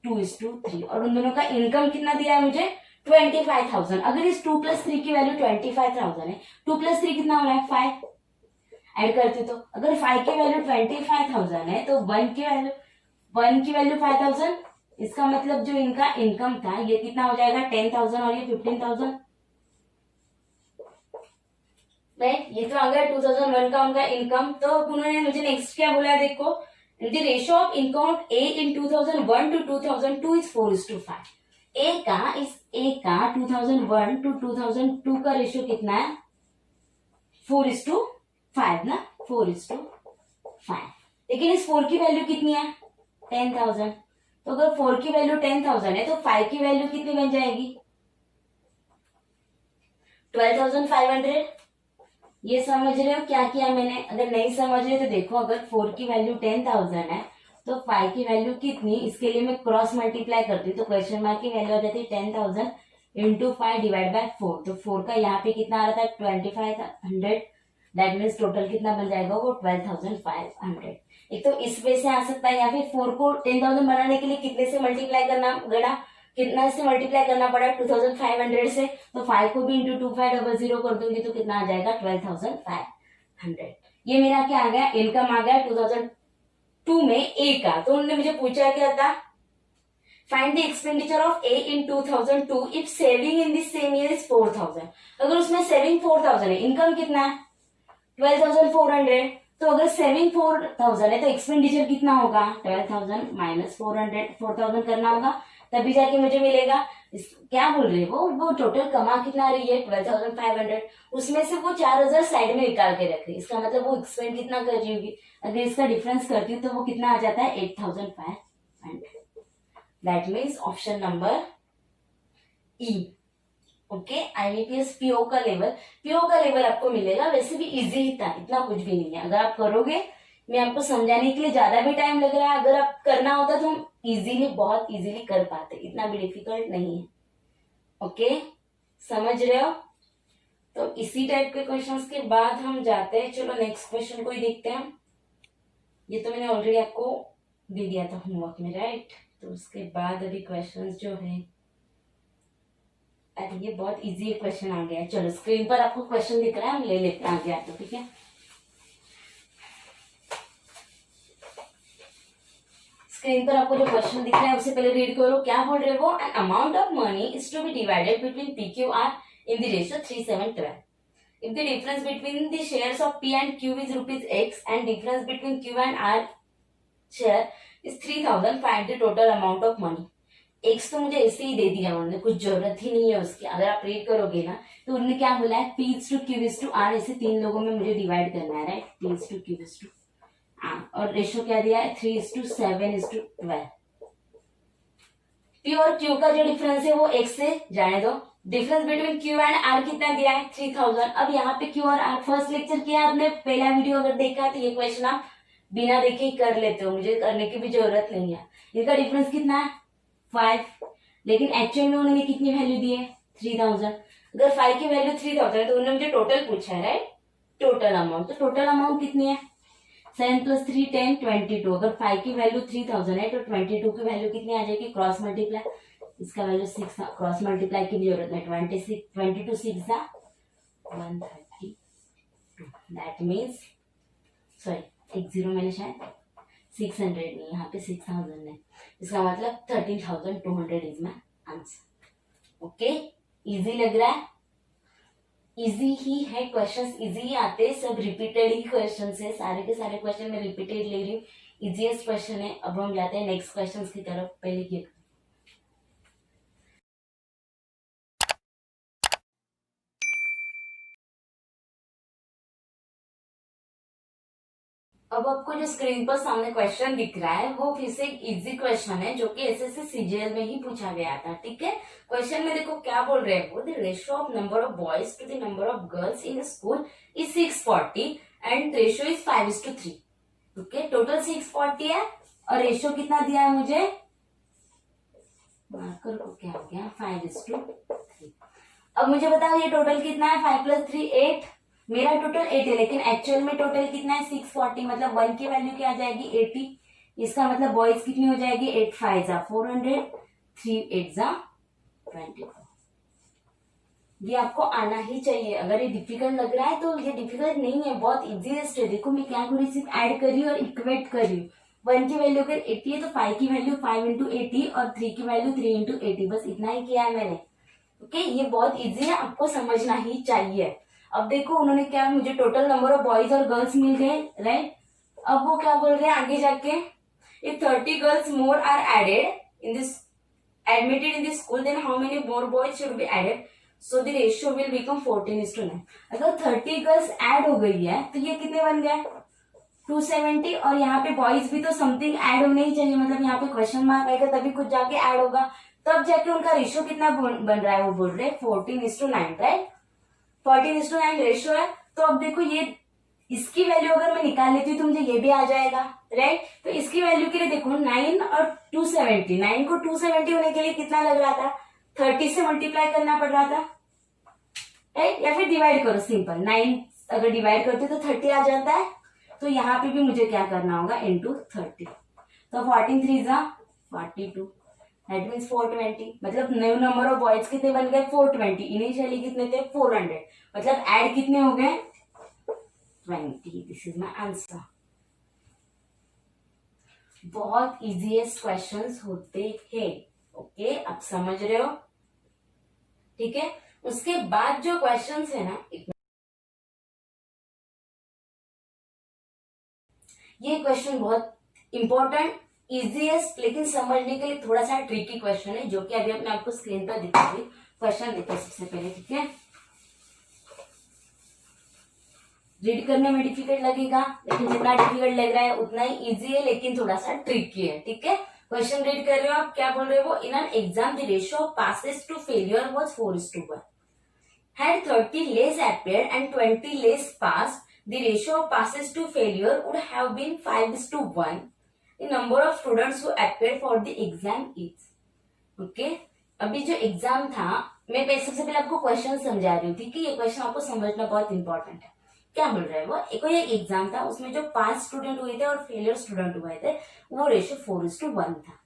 2:3 और उन दोनों का इनकम कितना दिया है मुझे 25,000। अगर इस 2 + 3 की वैल्यू 25,000 है, 2 + 3 कितना हो रहा है 5, ऐड करते तो अगर 5 की वैल्यू 25,000 है तो 1 की वैल्यू 5,000, इसका मतलब जो इनका इनकम था ये कितना हो जाएगा 10,000 और ये 15,000। राइट, ये तो आ गया 2001 का उनका इनकम। तो उन्होंने मुझे नेक्स्ट क्या बोला, देखो the ratio of income of A in 2001 to 2002 is 4:5। A का 2001 to 2002 का रेशियो कितना है 4:5 ना, 4:5। लेकिन इस 4 की वैल्यू कितनी है 10,000। तो अगर 4 की वैल्यू 10,000 है तो 5 की वैल्यू कितनी बन जाएगी 12,500। ये समझ रहे हो क्या किया मैंने, अगर नहीं समझ रहे तो देखो, अगर 4 की वैल्यू 10,000 है तो 5 की वैल्यू कितनी, इसके लिए मैं क्रॉस मल्टीप्लाई करती हूँ तो क्वेश्चन मार्क की वैल्यू आ जाती है 10,000 × 5 / 4। तो 4 का यहाँ पे कितना आ रहा था 2,500 दैट मीन्स टोटल कितना बन जाएगा वो 12,500। एक तो इस वे से आ सकता है, या फिर 4 को 10,000 बनाने के लिए कितने से मल्टीप्लाई करना गड़ा, कितना से मल्टीप्लाई करना पड़ा 2,500 से, तो 5 को भी इंटू 2500 कर दूंगी तो कितना आ जाएगा 12,500। ये मेरा क्या आ गया, इनकम आ गया 2002 में ए का। तो उन्होंने मुझे पूछा क्या था, find the expenditure of A in 2002 if saving in this same year is 4,000। अगर उसमें सेविंग 4,000 है, इनकम कितना है 12,400, तो अगर सेविंग 4,000 है तो एक्सपेंडिचर कितना होगा 12,000 माइनस 4,000 करना होगा, तभी जाके मुझे मिलेगा। क्या बोल रही है वो टोटल कमा कितना रही है 12,500, उसमें से वो 4,000 साइड में निकाल के रख रही है, इसका मतलब वो एक्सपेंड कितना कर रही होगी। अगर इसका डिफरेंस करती हूँ तो वो कितना आ जाता है 8,500। That means option number E. Okay, IBPS PO का लेवल आपको मिलेगा। वैसे भी इजी ही था, इतना कुछ भी नहीं है। अगर आप करोगे, मैं आपको समझाने के लिए ज्यादा भी टाइम लग रहा है, अगर आप करना होता तो हम इजीली, बहुत इजीली कर पाते, इतना भी डिफिकल्ट नहीं है। ओके, समझ रहे हो? तो इसी टाइप के क्वेश्चंस के बाद हम जाते हैं, चलो नेक्स्ट क्वेश्चन को ही देखते हैं। ये तो मैंने ऑलरेडी आपको दे दिया था होमवर्क में, राइट? तो उसके बाद अभी क्वेश्चंस जो है, अरे ये बहुत इजी क्वेश्चन आ गया है। चलो स्क्रीन पर आपको क्वेश्चन दिख रहा है, हम ले लेते हैं आगे, तो ठीक है। स्क्रीन पर आपको जो क्वेश्चन दिख रहा है उससे पहले रीड करो, क्या बोल रहे हो। An amount of money is to be divided between PQR in the ratio 3:7:12. If the difference between the shares of P and Q is ₹X and difference between Q and R share is 3,000, find the total amount of money. X तो मुझे ऐसे ही दे दिया उन्होंने, कुछ जरूरत ही नहीं है उसकी। अगर आप रीड करोगे ना तो उन्होंने क्या बोला है, P is to Q is to R, ऐसे 3 लोगों में मुझे डिवाइड करना है, right? P is to Q is to R, और रेशियो क्या दिया है 3:7:12। P और Q का जो डिफरेंस है वो X से जाने दो। Difference between Q and R कितना दिया है 3,000। अब यहाँ पे Q और R फर्स्ट लेक्चर किया आपने, पहला वीडियो अगर देखा तो ये क्वेश्चन आप बिना देखे ही कर लेते हो, मुझे करने की भी जरूरत नहीं है। इनका डिफरेंस कितना है 5, लेकिन एक्चुअल में उन्होंने कितनी वैल्यू दी है 3,000। अगर 5 की वैल्यू 3,000 है तो उन्होंने मुझे टोटल पूछा है, राइट? टोटल अमाउंट, तो टोटल अमाउंट कितनी है 7 + 3 10 22। अगर 5 की वैल्यू 3,000 है तो 22 की वैल्यू कितनी आ जाएगी, क्रॉस मल्टीप्लाई, इसका वैल्यू 6, क्रॉस मल्टीप्लाई की भी जरूरत है। 22 6 132, दैट मीन्स सॉरी 10 मैंने शायद 600 नहीं, यहाँ पे 6,000 है, इसका मतलब 13,200 is my answer. Okay, easy लग रहा है? इजी ही है, क्वेश्चंस इजी ही आते हैं, सब रिपीटेड ही क्वेश्चंस है, सारे के सारे क्वेश्चन मैं रिपीटेड ले रही हूँ, इजीएस्ट क्वेश्चन है। अब हम जाते हैं नेक्स्ट क्वेश्चंस की तरफ। पहले ये अब आपको जो स्क्रीन पर सामने क्वेश्चन दिख रहा है वो फिर से एक इजी क्वेश्चन है जो कि एसएससी सीजीएल में ही पूछा गया था, ठीक है। क्वेश्चन में देखो क्या बोल रहे हैं वो, the ratio of number of boys to the number of girls in school is 640 and ratio is 5:3। Okay, total 640 है और रेशियो कितना दिया है मुझे, मार्कर को क्या हो गया 5:3। अब मुझे बताओ ये टोटल कितना है, 5 + 3 8, मेरा टोटल 8 है, लेकिन एक्चुअल में टोटल कितना है 640, मतलब 1 की वैल्यू क्या आ जाएगी 80। इसका मतलब बॉयज कितनी हो जाएगी 8 5 400, 3 8 24। ये आपको आना ही चाहिए। अगर ये डिफिकल्ट लग रहा है तो ये डिफिकल्ट नहीं है, बहुत इजीएस्ट है। देखो मैं क्या करी, सिर्फ ऐड करी और इक्वेट करी। 1 की वैल्यू अगर 80 है तो 5 की वैल्यू 5 × 80 और 3 की वैल्यू 3 × 80, बस इतना ही किया है मैंने। ओके, ये बहुत इजी है, आपको समझना ही चाहिए। अब देखो उन्होंने क्या, मुझे टोटल नंबर ऑफ बॉयज और गर्ल्स मिल गए, राइट। अब वो क्या बोल रहे हैं आगे जाके, if 30 girls more are added in this admitted in this school then how many more boys should be added, so the ratio will become 14:9। अगर 30 गर्ल्स ऐड हो गई है तो ये कितने बन गए 270, और यहाँ पे बॉयज भी तो समथिंग ऐड होने ही चाहिए, मतलब यहाँ पे क्वेश्चन मार्क आएगा तभी कुछ जाके ऐड होगा, तब जाके उनका रेशियो कितना बन रहा है, वो बोल रहे हैं 14:9, राइट। 14:9 रेशियो है। तो अब देखो ये इसकी वैल्यू अगर मैं निकाल लेती हूँ तो मुझे ये भी आ जाएगा, राइट। तो इसकी वैल्यू के लिए देखो 9 और 270, 9 को 270 होने के लिए कितना लग रहा था 30 से मल्टीप्लाई करना पड़ रहा था, राइट। या फिर डिवाइड करो सिंपल, 9 अगर डिवाइड करते तो 30 आ जाता है, तो यहाँ पे भी मुझे क्या करना होगा, इंटू 30। तो 14 3 जा 42, दैट मीन्स 420। मतलब न्यू नंबर ऑफ बॉयज कितने बन गए, 420। इनिशियली कितने थे, 400। मतलब ऐड कितने हो गए, 20। This is my answer. बहुत इजीएस्ट क्वेश्चंस होते हैं। ओके, आप समझ रहे हो, ठीक है। उसके बाद जो क्वेश्चंस है ना, ये क्वेश्चन बहुत इंपॉर्टेंट, इजीएस्ट, लेकिन समझने के लिए थोड़ा सा ट्रिकी क्वेश्चन है, जो कि अभी मैं आपको स्क्रीन पर दिखाऊंगी। क्वेश्चन देखो सबसे पहले, ठीक है। रीड करने में डिफिकल्ट लगेगा, लेकिन जितना डिफिकल्ट लग रहा है उतना ही इजी है, लेकिन थोड़ा सा ट्रिकी है, ठीक है। क्वेश्चन रीड कर रहे हो आप, क्या बोल रहे हो, in an exam the ratio of passes to failure was 4:1, had 30 less appeared and 20 less passed, the ratio of passes to failure would have been 5:1. The number of students who appeared for the exam is, okay? अभी जो exam था, मैं सबसे पहले आपको question समझा रही थी कि ये क्वेश्चन आपको समझना बहुत इंपॉर्टेंट है। क्या बोल रहा है वो, एक एग्जाम था, उसमें जो पास स्टूडेंट हुए थे और फेलियर स्टूडेंट हुए थे, वो रेशियो 4:1 था।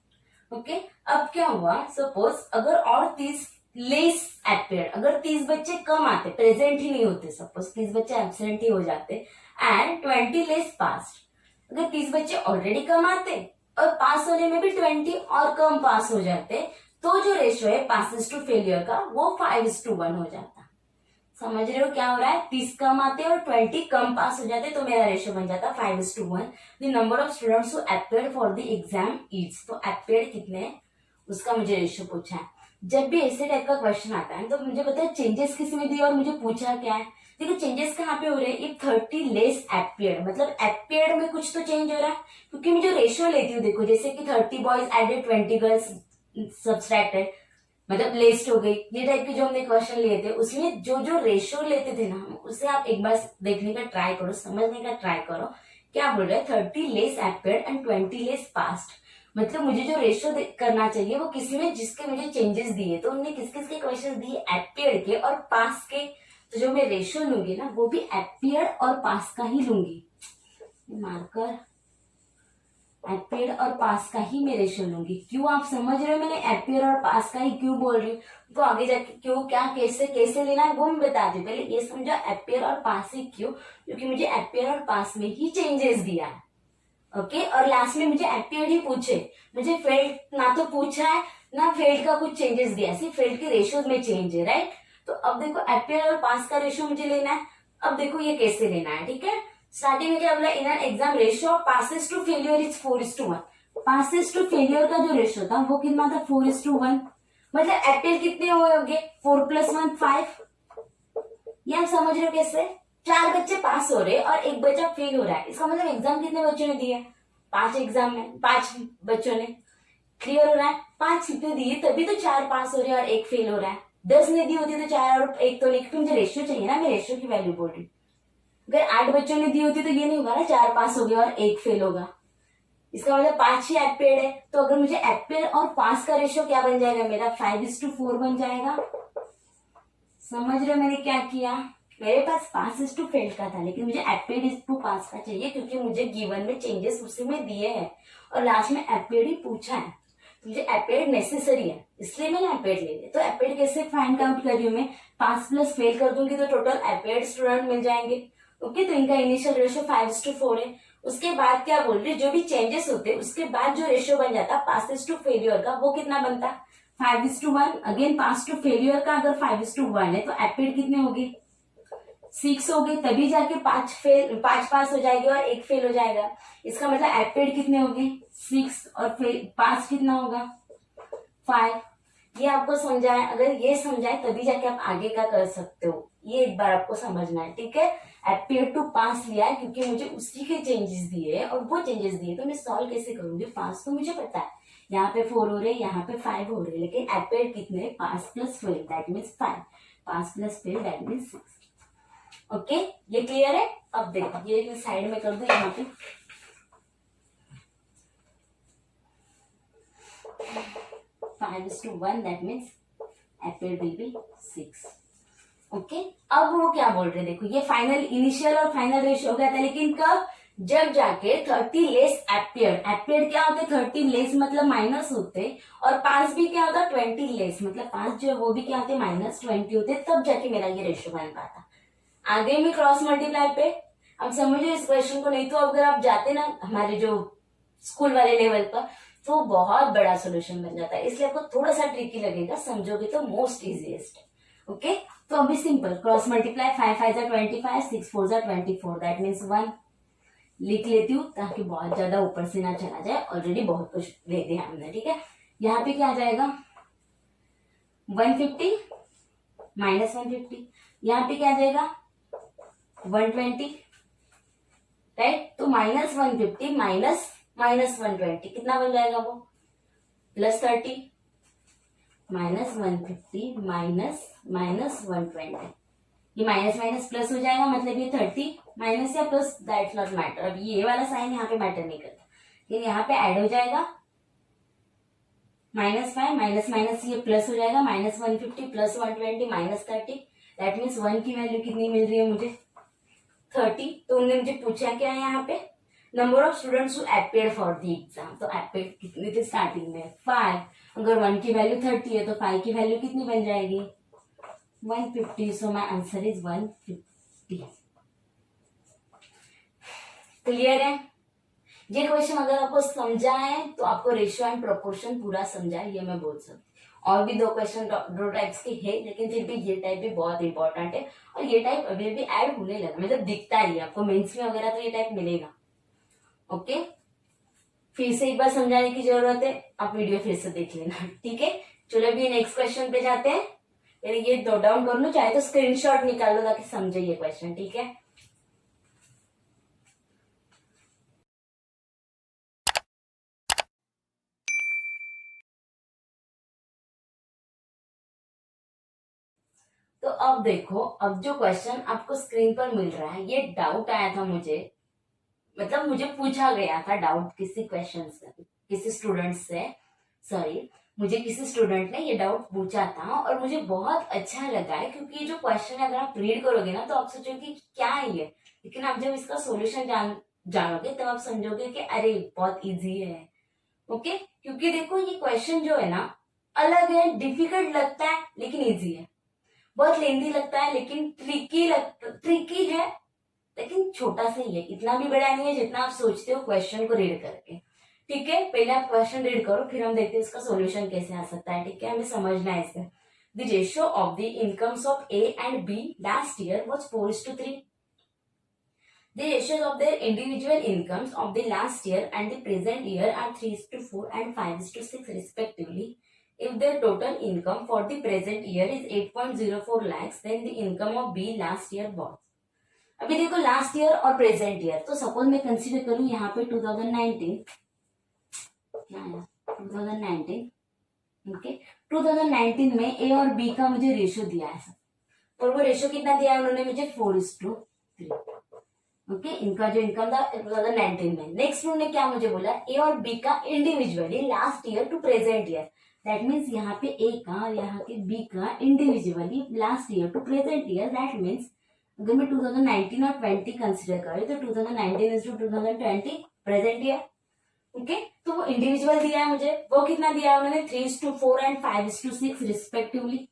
ओके, अब क्या हुआ, सपोज अगर और 30 लेस एपियर, अगर 30 बच्चे कम आते, प्रेजेंट ही नहीं होते, सपोज 30 बच्चे एब्सेंट ही हो जाते, एंड 20 लेस पास, अगर 30 बच्चे ऑलरेडी कम आते और पास होने में भी 20 और कम पास हो जाते, तो जो रेशियो है पासेस टू फेलियर का, वो 5:1 हो जाता। समझ रहे हो क्या हो रहा है, 30 कम आते और 20 कम पास हो जाते, तो मेरा रेशियो बन जाता 5:1। The number of students who appeared for the exam is, तो अपीयर्ड कितने, उसका मुझे रेशियो पूछा है। जब भी ऐसे टाइप का क्वेश्चन आता है तो मुझे पता है चेंजेस किस में दिया और मुझे पूछा क्या है। देखो चेंजेस कहाँ पे हो रहे हैं, इफ 30 लेस अपीयर्ड, मतलब अपीयर्ड में कुछ तो चेंज हो रहा है, क्योंकि मैं जो रेशियो लेती हूँ, देखो जैसे कि 30 बॉयज एडेड 20 गर्ल्स सब्सट्रैक्टेड, मतलब लेस्ट हो गई, ये टाइप के जो हमने क्वेश्चन लिए थे, उसमें जो जो रेशियो लेते थे ना, उसे आप एक बार देखने का ट्राई करो, समझने का ट्राई करो। क्या बोल रहे हैं, 30 less appeared and 20 less past, मतलब मुझे जो रेशियो करना चाहिए वो किसमें, जिसके मुझे चेंजेस दिए, तो उन्होंने किस किस के क्वेश्चन दिए, अपीयर्ड के और पास के, तो जो मैं रेशियो लूंगी ना वो भी अपीयर्ड और पास का ही लूंगी, मार्कर अपीयर और पास का ही मैं रेशियो लूंगी। क्यों, आप समझ रहे हो मैंने अपीयर और पास का ही क्यों बोल रही हूँ, तो आगे जाके क्यों, क्या, कैसे कैसे लेना है वो मैं बता दी, पहले ये समझो अपीयर और पास ही क्यों, क्योंकि मुझे अपीयर और पास में ही चेंजेस दिया है। ओके, और लास्ट में मुझे अपीयर ही पूछे, मुझे फेल्ड ना तो पूछा है ना फेल्ड का कुछ चेंजेस दिया, सिर्फ फेल्ड के रेशियो में चेंज है, राइट। तो अब देखो अपीयर और पास का रेशियो मुझे लेना है, अब देखो ये कैसे लेना है, ठीक है। स्टार्टिंग में क्या बोला, in an exam ratio of passes to failure is 4:1, passes to failure का जो रेशियो था वो कितना था, 4:1, मतलब अपीयर कितने हुए होंगे, 4 + 1 5, ये आप समझ रहे हो कैसे, 4 बच्चे पास हो रहे और एक बच्चा फेल हो रहा है, इसका मतलब एग्जाम कितने बच्चों ने दिए, 5 एग्जाम में 5 बच्चों ने, क्लियर हो रहा है, 5 कितने दिए तभी तो 4 पास हो रहे हैं और एक फेल हो रहा है, 10 ने दी होती तो 4 और 1 तो नहीं, क्योंकि मुझे रेशियो चाहिए ना, मैं रेशियो की वैल्यू बोल रही हूँ। अगर 8 बच्चों ने दी होती तो ये नहीं होगा ना, 4 पास हो गया और 1 फेल होगा, इसका मतलब 5 ही अपीयर्ड है, तो अगर मुझे अपीयर और पास का रेशियो क्या बन जाएगा मेरा, 5:4 बन जाएगा। समझ रहे हो मैंने क्या किया, मेरे पास पास टू फेल का था, लेकिन मुझे अपीयर्ड टू पास का चाहिए, क्योंकि मुझे गिवन में चेंजेस उसी में दिए हैं और लास्ट में अपीयर्ड ही पूछा है, तो मुझे अपीयर्ड नेसेसरी है, इसलिए मैंने अपीयर्ड ले लिया। तो अपीयर्ड कैसे फाइंड आउट कर रही हूँ मैं, पास प्लस फेल कर दूंगी तो टोटल अपीयर्ड स्टूडेंट मिल जाएंगे। ओके, तो इनका इनिशियल रेशियो 5:4 है। उसके बाद क्या बोल रही, जो भी चेंजेस होते उसके बाद जो रेशियो बन जाता पासेस टू फेलियर का, वो कितना बनता, 5:1। अगेन पास टू फेलियर का अगर 5:1 है तो अपीयर्ड कितने होगी, 6 हो गए, तभी जाके 5 पास हो जाएगी और 1 फेल हो जाएगा, इसका मतलब अपीयर्ड कितने होंगे, 6 और पास कितना होगा, 5। ये आपको समझाए, अगर ये समझाए तभी जाके आप आगे का कर सकते हो, ये एक बार आपको समझना है, ठीक है। अपीयर टू पास लिया है क्योंकि मुझे उसी के चेंजेस दिए हैं और वो चेंजेस दिए, तो मैं सॉल्व कैसे करूंगी, पास तो मुझे पता है, यहाँ पे 4 हो रहे हैं, यहाँ पे 5 हो रहे हैं, लेकिन अपीयर कितने, pass plus fail that means 5, pass plus fail that means 6। Okay, ये क्लियर है। अब देखो ये साइड में कर दो, यहाँ पे 5:1 that means appeared will be 6। Okay, अब वो क्या बोल रहे हैं देखो, ये फाइनल इनिशियल और फाइनल रेशियो हो गया था, लेकिन कब, जब जाके 30 लेस एपियर्ड। एपियर्ड क्या होते, 30 लेस मतलब माइनस होते, और 5 भी क्या होता, 20 लेस मतलब 5 जो है वो भी क्या होते, -20 होते, तब जाके मेरा ये रेशियो बन पाता। आगे में क्रॉस मल्टीप्लाई पे, अब समझो इस क्वेश्चन को, नहीं तो अगर आप जाते ना हमारे जो स्कूल वाले लेवल पर, तो बहुत बड़ा सोल्यूशन बन जाता है, इसलिए आपको थोड़ा सा ट्रिकी लगेगा, समझोगे तो मोस्ट इजीएस्ट। ओके, तो अभी सिंपल क्रॉस मल्टीप्लाई, 5 5 जा 25, 6 4 जा 24, दैट मीन्स 1 लिख लेती हूँ ताकि बहुत ज्यादा ऊपर से ना चला जाए, ऑलरेडी बहुत कुछ दे दिया हमने, ठीक है। यहाँ पे क्या आ जाएगा, 150 -150, यहाँ पे क्या आ जाएगा 120, राइट। तो -150 माइनस -120 कितना बन जाएगा वो, +30, -150 माइनस 120, ये माइनस माइनस प्लस हो जाएगा, मतलब ये 30 माइनस या प्लस दैट्स नॉट मैटर। अब ये वाला साइन यहाँ पे मैटर नहीं करता, लेकिन यहाँ पे ऐड हो जाएगा -5 माइनस माइनस ये प्लस हो जाएगा, -150 + 120 -30, दैट मीन्स 1 की वैल्यू कितनी मिल रही है मुझे, 30। तो उन्होंने मुझे पूछा क्या है यहाँ पे, number of students who appeared for the exam, तो अपियर्ड कितने थे स्टार्टिंग में, 5। अगर 1 की वैल्यू 30 है तो 5 की वैल्यू कितनी बन जाएगी, 150। So my answer is 150। Clear है। ये क्वेश्चन अगर आपको समझा है तो आपको रेशियो एंड प्रोपोर्शन पूरा समझा है, ये मैं बोल सकती हूँ। और भी 2 क्वेश्चन 2 टाइप्स के है, लेकिन फिर भी ये टाइप भी बहुत इंपॉर्टेंट है, और ये टाइप अभी भी ऐड होने लगा, मतलब दिखता ही है आपको मेंस में वगैरह, तो ये टाइप मिलेगा। ओके, फिर से एक बार समझाने की जरूरत है, आप वीडियो फिर से देख लेना, ठीक है। चलो अभी नेक्स्ट क्वेश्चन पे जाते हैं, यानी ये नोट डाउन कर लो, चाहे तो स्क्रीनशॉट निकाल लो ताकि समझे ये क्वेश्चन, ठीक है। तो अब देखो, अब जो क्वेश्चन आपको स्क्रीन पर मिल रहा है, ये डाउट आया था मुझे, मतलब मुझे पूछा गया था डाउट किसी क्वेश्चन से, किसी स्टूडेंट से, सॉरी, मुझे किसी स्टूडेंट ने ये डाउट पूछा था, और मुझे बहुत अच्छा लगा है, क्योंकि ये जो क्वेश्चन है अगर आप रीड करोगे ना तो आप सोचोगे कि क्या है ये, लेकिन आप जब इसका सॉल्यूशन जानोगे तब आप समझोगे कि अरे बहुत इजी है। ओके, क्योंकि देखो ये क्वेश्चन जो है ना अलग है, डिफिकल्ट लगता है लेकिन इजी है, बहुत लेंदी लगता है लेकिन ट्रिकी है, लेकिन छोटा सा ही है, इतना भी बड़ा नहीं है जितना आप सोचते हो क्वेश्चन को रीड करके। ठीक है, पहले आप क्वेश्चन रीड करो, फिर हम देखते हैं इसका सॉल्यूशन कैसे आ सकता है, ठीक है, हमें समझना है इसे। The ratio of the incomes of A and B last year was 4:3. The ratios of their individual incomes of the last year and the present year are 3:4 and 5:6 respectively. If their total income for the present year is 8.04 lakhs, then the income of B last year was. अभी देखो last year और present year, तो suppose मैं consider करूं यहाँ पे 2019, क्या है 2019, ओके, 2019 में ए और बी का मुझे रेशियो दिया है, और वो रेशियो कितना दिया है उन्होंने मुझे, 4:3। ओके, इनका जो इनकम था 2019 में। नेक्स्ट उन्होंने क्या मुझे बोला, ए और बी का individually last year to present year, that means यहाँ पे ए का और यहाँ के बी का individually last year to present year, that means अगर मैं 2019 और 20 कंसिडर करें तो 2019 is to 2020 present year. Okay, तो वो इंडिविजुअल दिया है मुझे, वो कितना दिया है उन्होंने, 3:4 एंड 5:6 रिस्पेक्टिवली,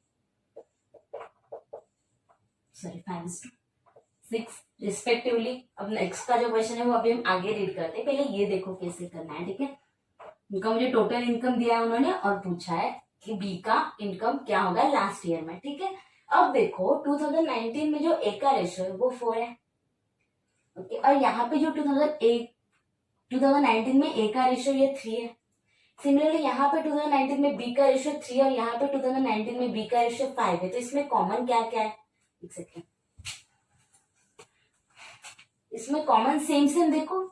सॉरी 5:6 रिस्पेक्टिवली। अब नेक्स्ट का जो क्वेश्चन है वो अभी हम आगे रीड करते हैं, पहले ये देखो कैसे करना है, ठीक है। उनका मुझे टोटल इनकम दिया है उन्होंने, और पूछा है कि बी का इनकम क्या होगा लास्ट ईयर में, ठीक है। अब देखो 2019 में जो ए का रेशियो है वो 4 है, ओके, और यहाँ पे जो 2019 में ए का रेशियो ये 3 है। सिमिलरली यहाँ पे 2019 में बी का रेशियो 3 और यहाँ पे 2019 में बी का रेशियो 5 है, तो इसमें कॉमन क्या क्या है, एक सेकेंड, इसमें कॉमन सेम सेम देखो,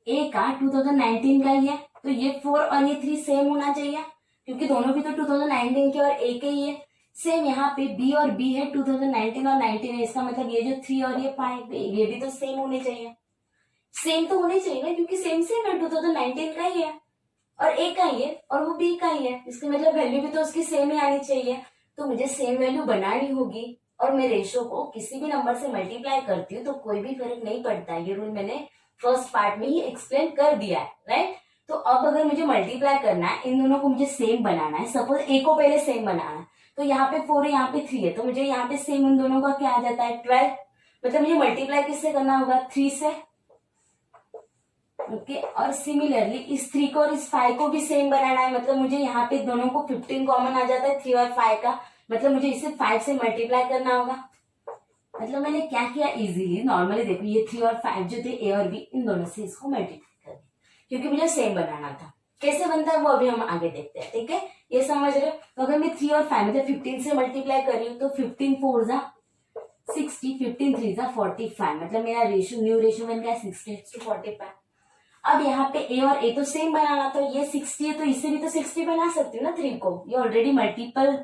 ए का 2019 का ही है, तो ये 4 और ये 3 सेम होना चाहिए, क्योंकि दोनों भी तो 2019 के और ए के ही है। सेम यहाँ पे बी और बी है, 2019 और 19 है, इसका मतलब ये जो 3 और ये 5 ये भी तो सेम होने चाहिए, सेम तो होने चाहिए ना, क्योंकि सेम सेम है, 2019 का ही है और ए का ही है और वो बी का ही है, इसका मतलब वैल्यू भी तो उसकी सेम ही आनी चाहिए। तो मुझे सेम वैल्यू बनानी होगी, और मैं रेशो को किसी भी नंबर से मल्टीप्लाई करती हूँ तो कोई भी फर्क नहीं पड़ता। ये रूल मैंने फर्स्ट पार्ट में ही एक्सप्लेन कर दिया है, राइट। तो अब अगर मुझे मल्टीप्लाई करना है, इन दोनों को मुझे सेम बनाना है, सपोज ए को पहले सेम बनाना है, तो यहाँ पे 4 है, यहाँ पे 3 है, तो मुझे यहाँ पे सेम उन दोनों का क्या आ जाता है 12, मतलब मुझे मल्टीप्लाई किससे करना होगा 3 से, ओके। और सिमिलरली इस 3 को और इस 5 को भी सेम बनाना है, मतलब मुझे यहाँ पे दोनों को 15 कॉमन आ जाता है 3 और 5 का, मतलब मुझे इसे 5 से मल्टीप्लाई करना होगा। मतलब मैंने क्या किया, इजीली नॉर्मली देखो ये 3 और 5 जो थे ए और बी, इन दोनों से इसको मल्टीप्लाई कर दिया, क्योंकि मुझे सेम बनाना था। कैसे बनता है वो अभी हम आगे देखते हैं, ठीक है, ये समझ रहे हो। तो अगर मैं 3 और 5 मतलब 15 से मल्टीप्लाई कर रही हूँ तो 15 4 जा 60, 15 3 जा 45, मतलब मेरा रेशियो न्यू रेशियो बन गया 60:45। अब यहाँ पे ए और ए तो सेम बनाना, तो ये 60 है तो इसे भी तो 60 बना सकती हूँ ना 3 को, ये ऑलरेडी मल्टीपल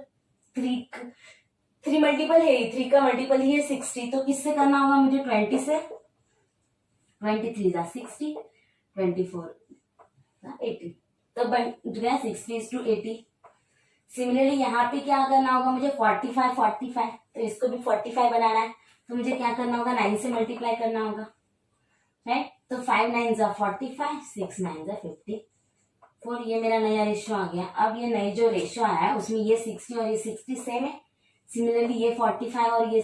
3 मल्टीपल है, 3 का मल्टीपल ही है 60, तो किससे करना होगा मुझे 20 से, 23 जा 60, 24 जा 80, तो बन गया 60:80। सिमिलरली यहाँ पे क्या करना होगा मुझे 45, तो इसको भी 45 बनाना है, तो मुझे क्या करना होगा 9 से मल्टीप्लाई करना होगा, राइट। तो 5 9 जा 45, 6 9 जा 54, ये मेरा नया रेशियो आ गया। अब ये नई जो रेशियो आया है उसमें ये 60 और ये 60 सेम है, सिमिलरली ये 45 और ये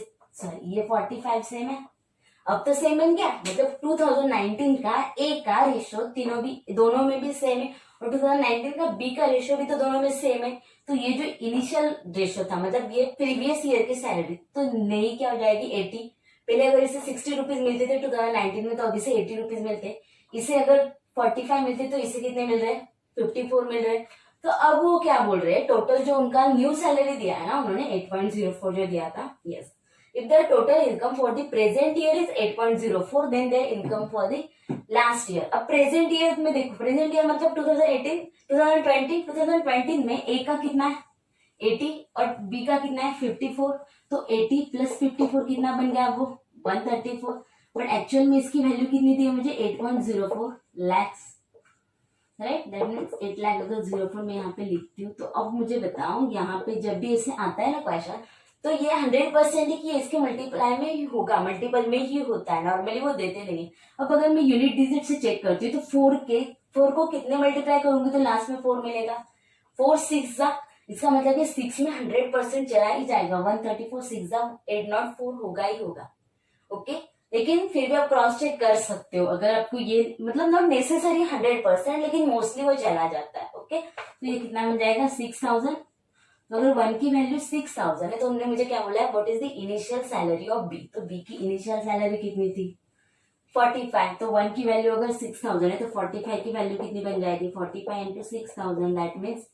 45 सेम है। अब तो सेम बन गया, मतलब 2019 का ए का रेशियो तीनों भी दोनों में भी सेम है, और 2019 का बी का रेशियो भी तो दोनों में सेम है। तो ये जो इनिशियल रेशियो था, मतलब ये प्रीवियस ईयर की सैलरी, तो नई क्या हो जाएगी 80। पहले अगर इसे 60 रुपीज मिलते थे 2019 में, तो अब इसे 80 रुपीज मिलते। इसे अगर 45 मिलते तो इसे कितने मिल रहे हैं 54 मिल रहे हैं। तो अब वो क्या बोल रहे हैं, टोटल जो उनका न्यू सैलरी दिया है ना उन्होंने 8.04 जो दिया था, yes, if the total income for the present year is 8.04 then their income for the last year। अब प्रेजेंट ईयर में देखो, प्रेजेंट ईयर मतलब 2018 2020 में ए का कितना है 80 और बी का कितना है 54, तो 80 प्लस 54 कितना बन गया वो 134, बट एक्चुअल में इसकी वैल्यू कितनी थी मुझे 8.04 lakhs, right, that means 8 lakh. अगर 04 में यहाँ पे लिखती हूँ, तो अब मुझे बताओ यहाँ पे जब भी ऐसे आता है ना क्वेश्चन, तो ये 100% है कि इसके मल्टीप्लाई में ही होगा, मल्टीपल में ही होता है, नॉर्मली वो देते नहीं है। अब अगर मैं यूनिट डिजिट से चेक करती हूँ तो 4 को कितने मल्टीप्लाई करूंगी तो लास्ट में 4 मिलेगा, 4 6 जा, इसका मतलब कि 6 में 100% चला ही जाएगा, 134 6 जा 804 होगा ही होगा, ओके। लेकिन फिर भी आप क्रॉस चेक कर सकते हो, अगर आपको ये मतलब नॉट नेसेसरी 100%, लेकिन मोस्टली वो चला जाता है, ओके। तो ये कितना बन जाएगा 6000। तो अगर 1 की वैल्यू 6000 है, तो उन्होंने मुझे क्या बोला है, what is the initial salary of B, तो बी की इनिशियल सैलरी कितनी थी 45, तो 1 की वैल्यू अगर 6000 है तो 45 की वैल्यू कितनी बन जाएगी 45 into 6000, that means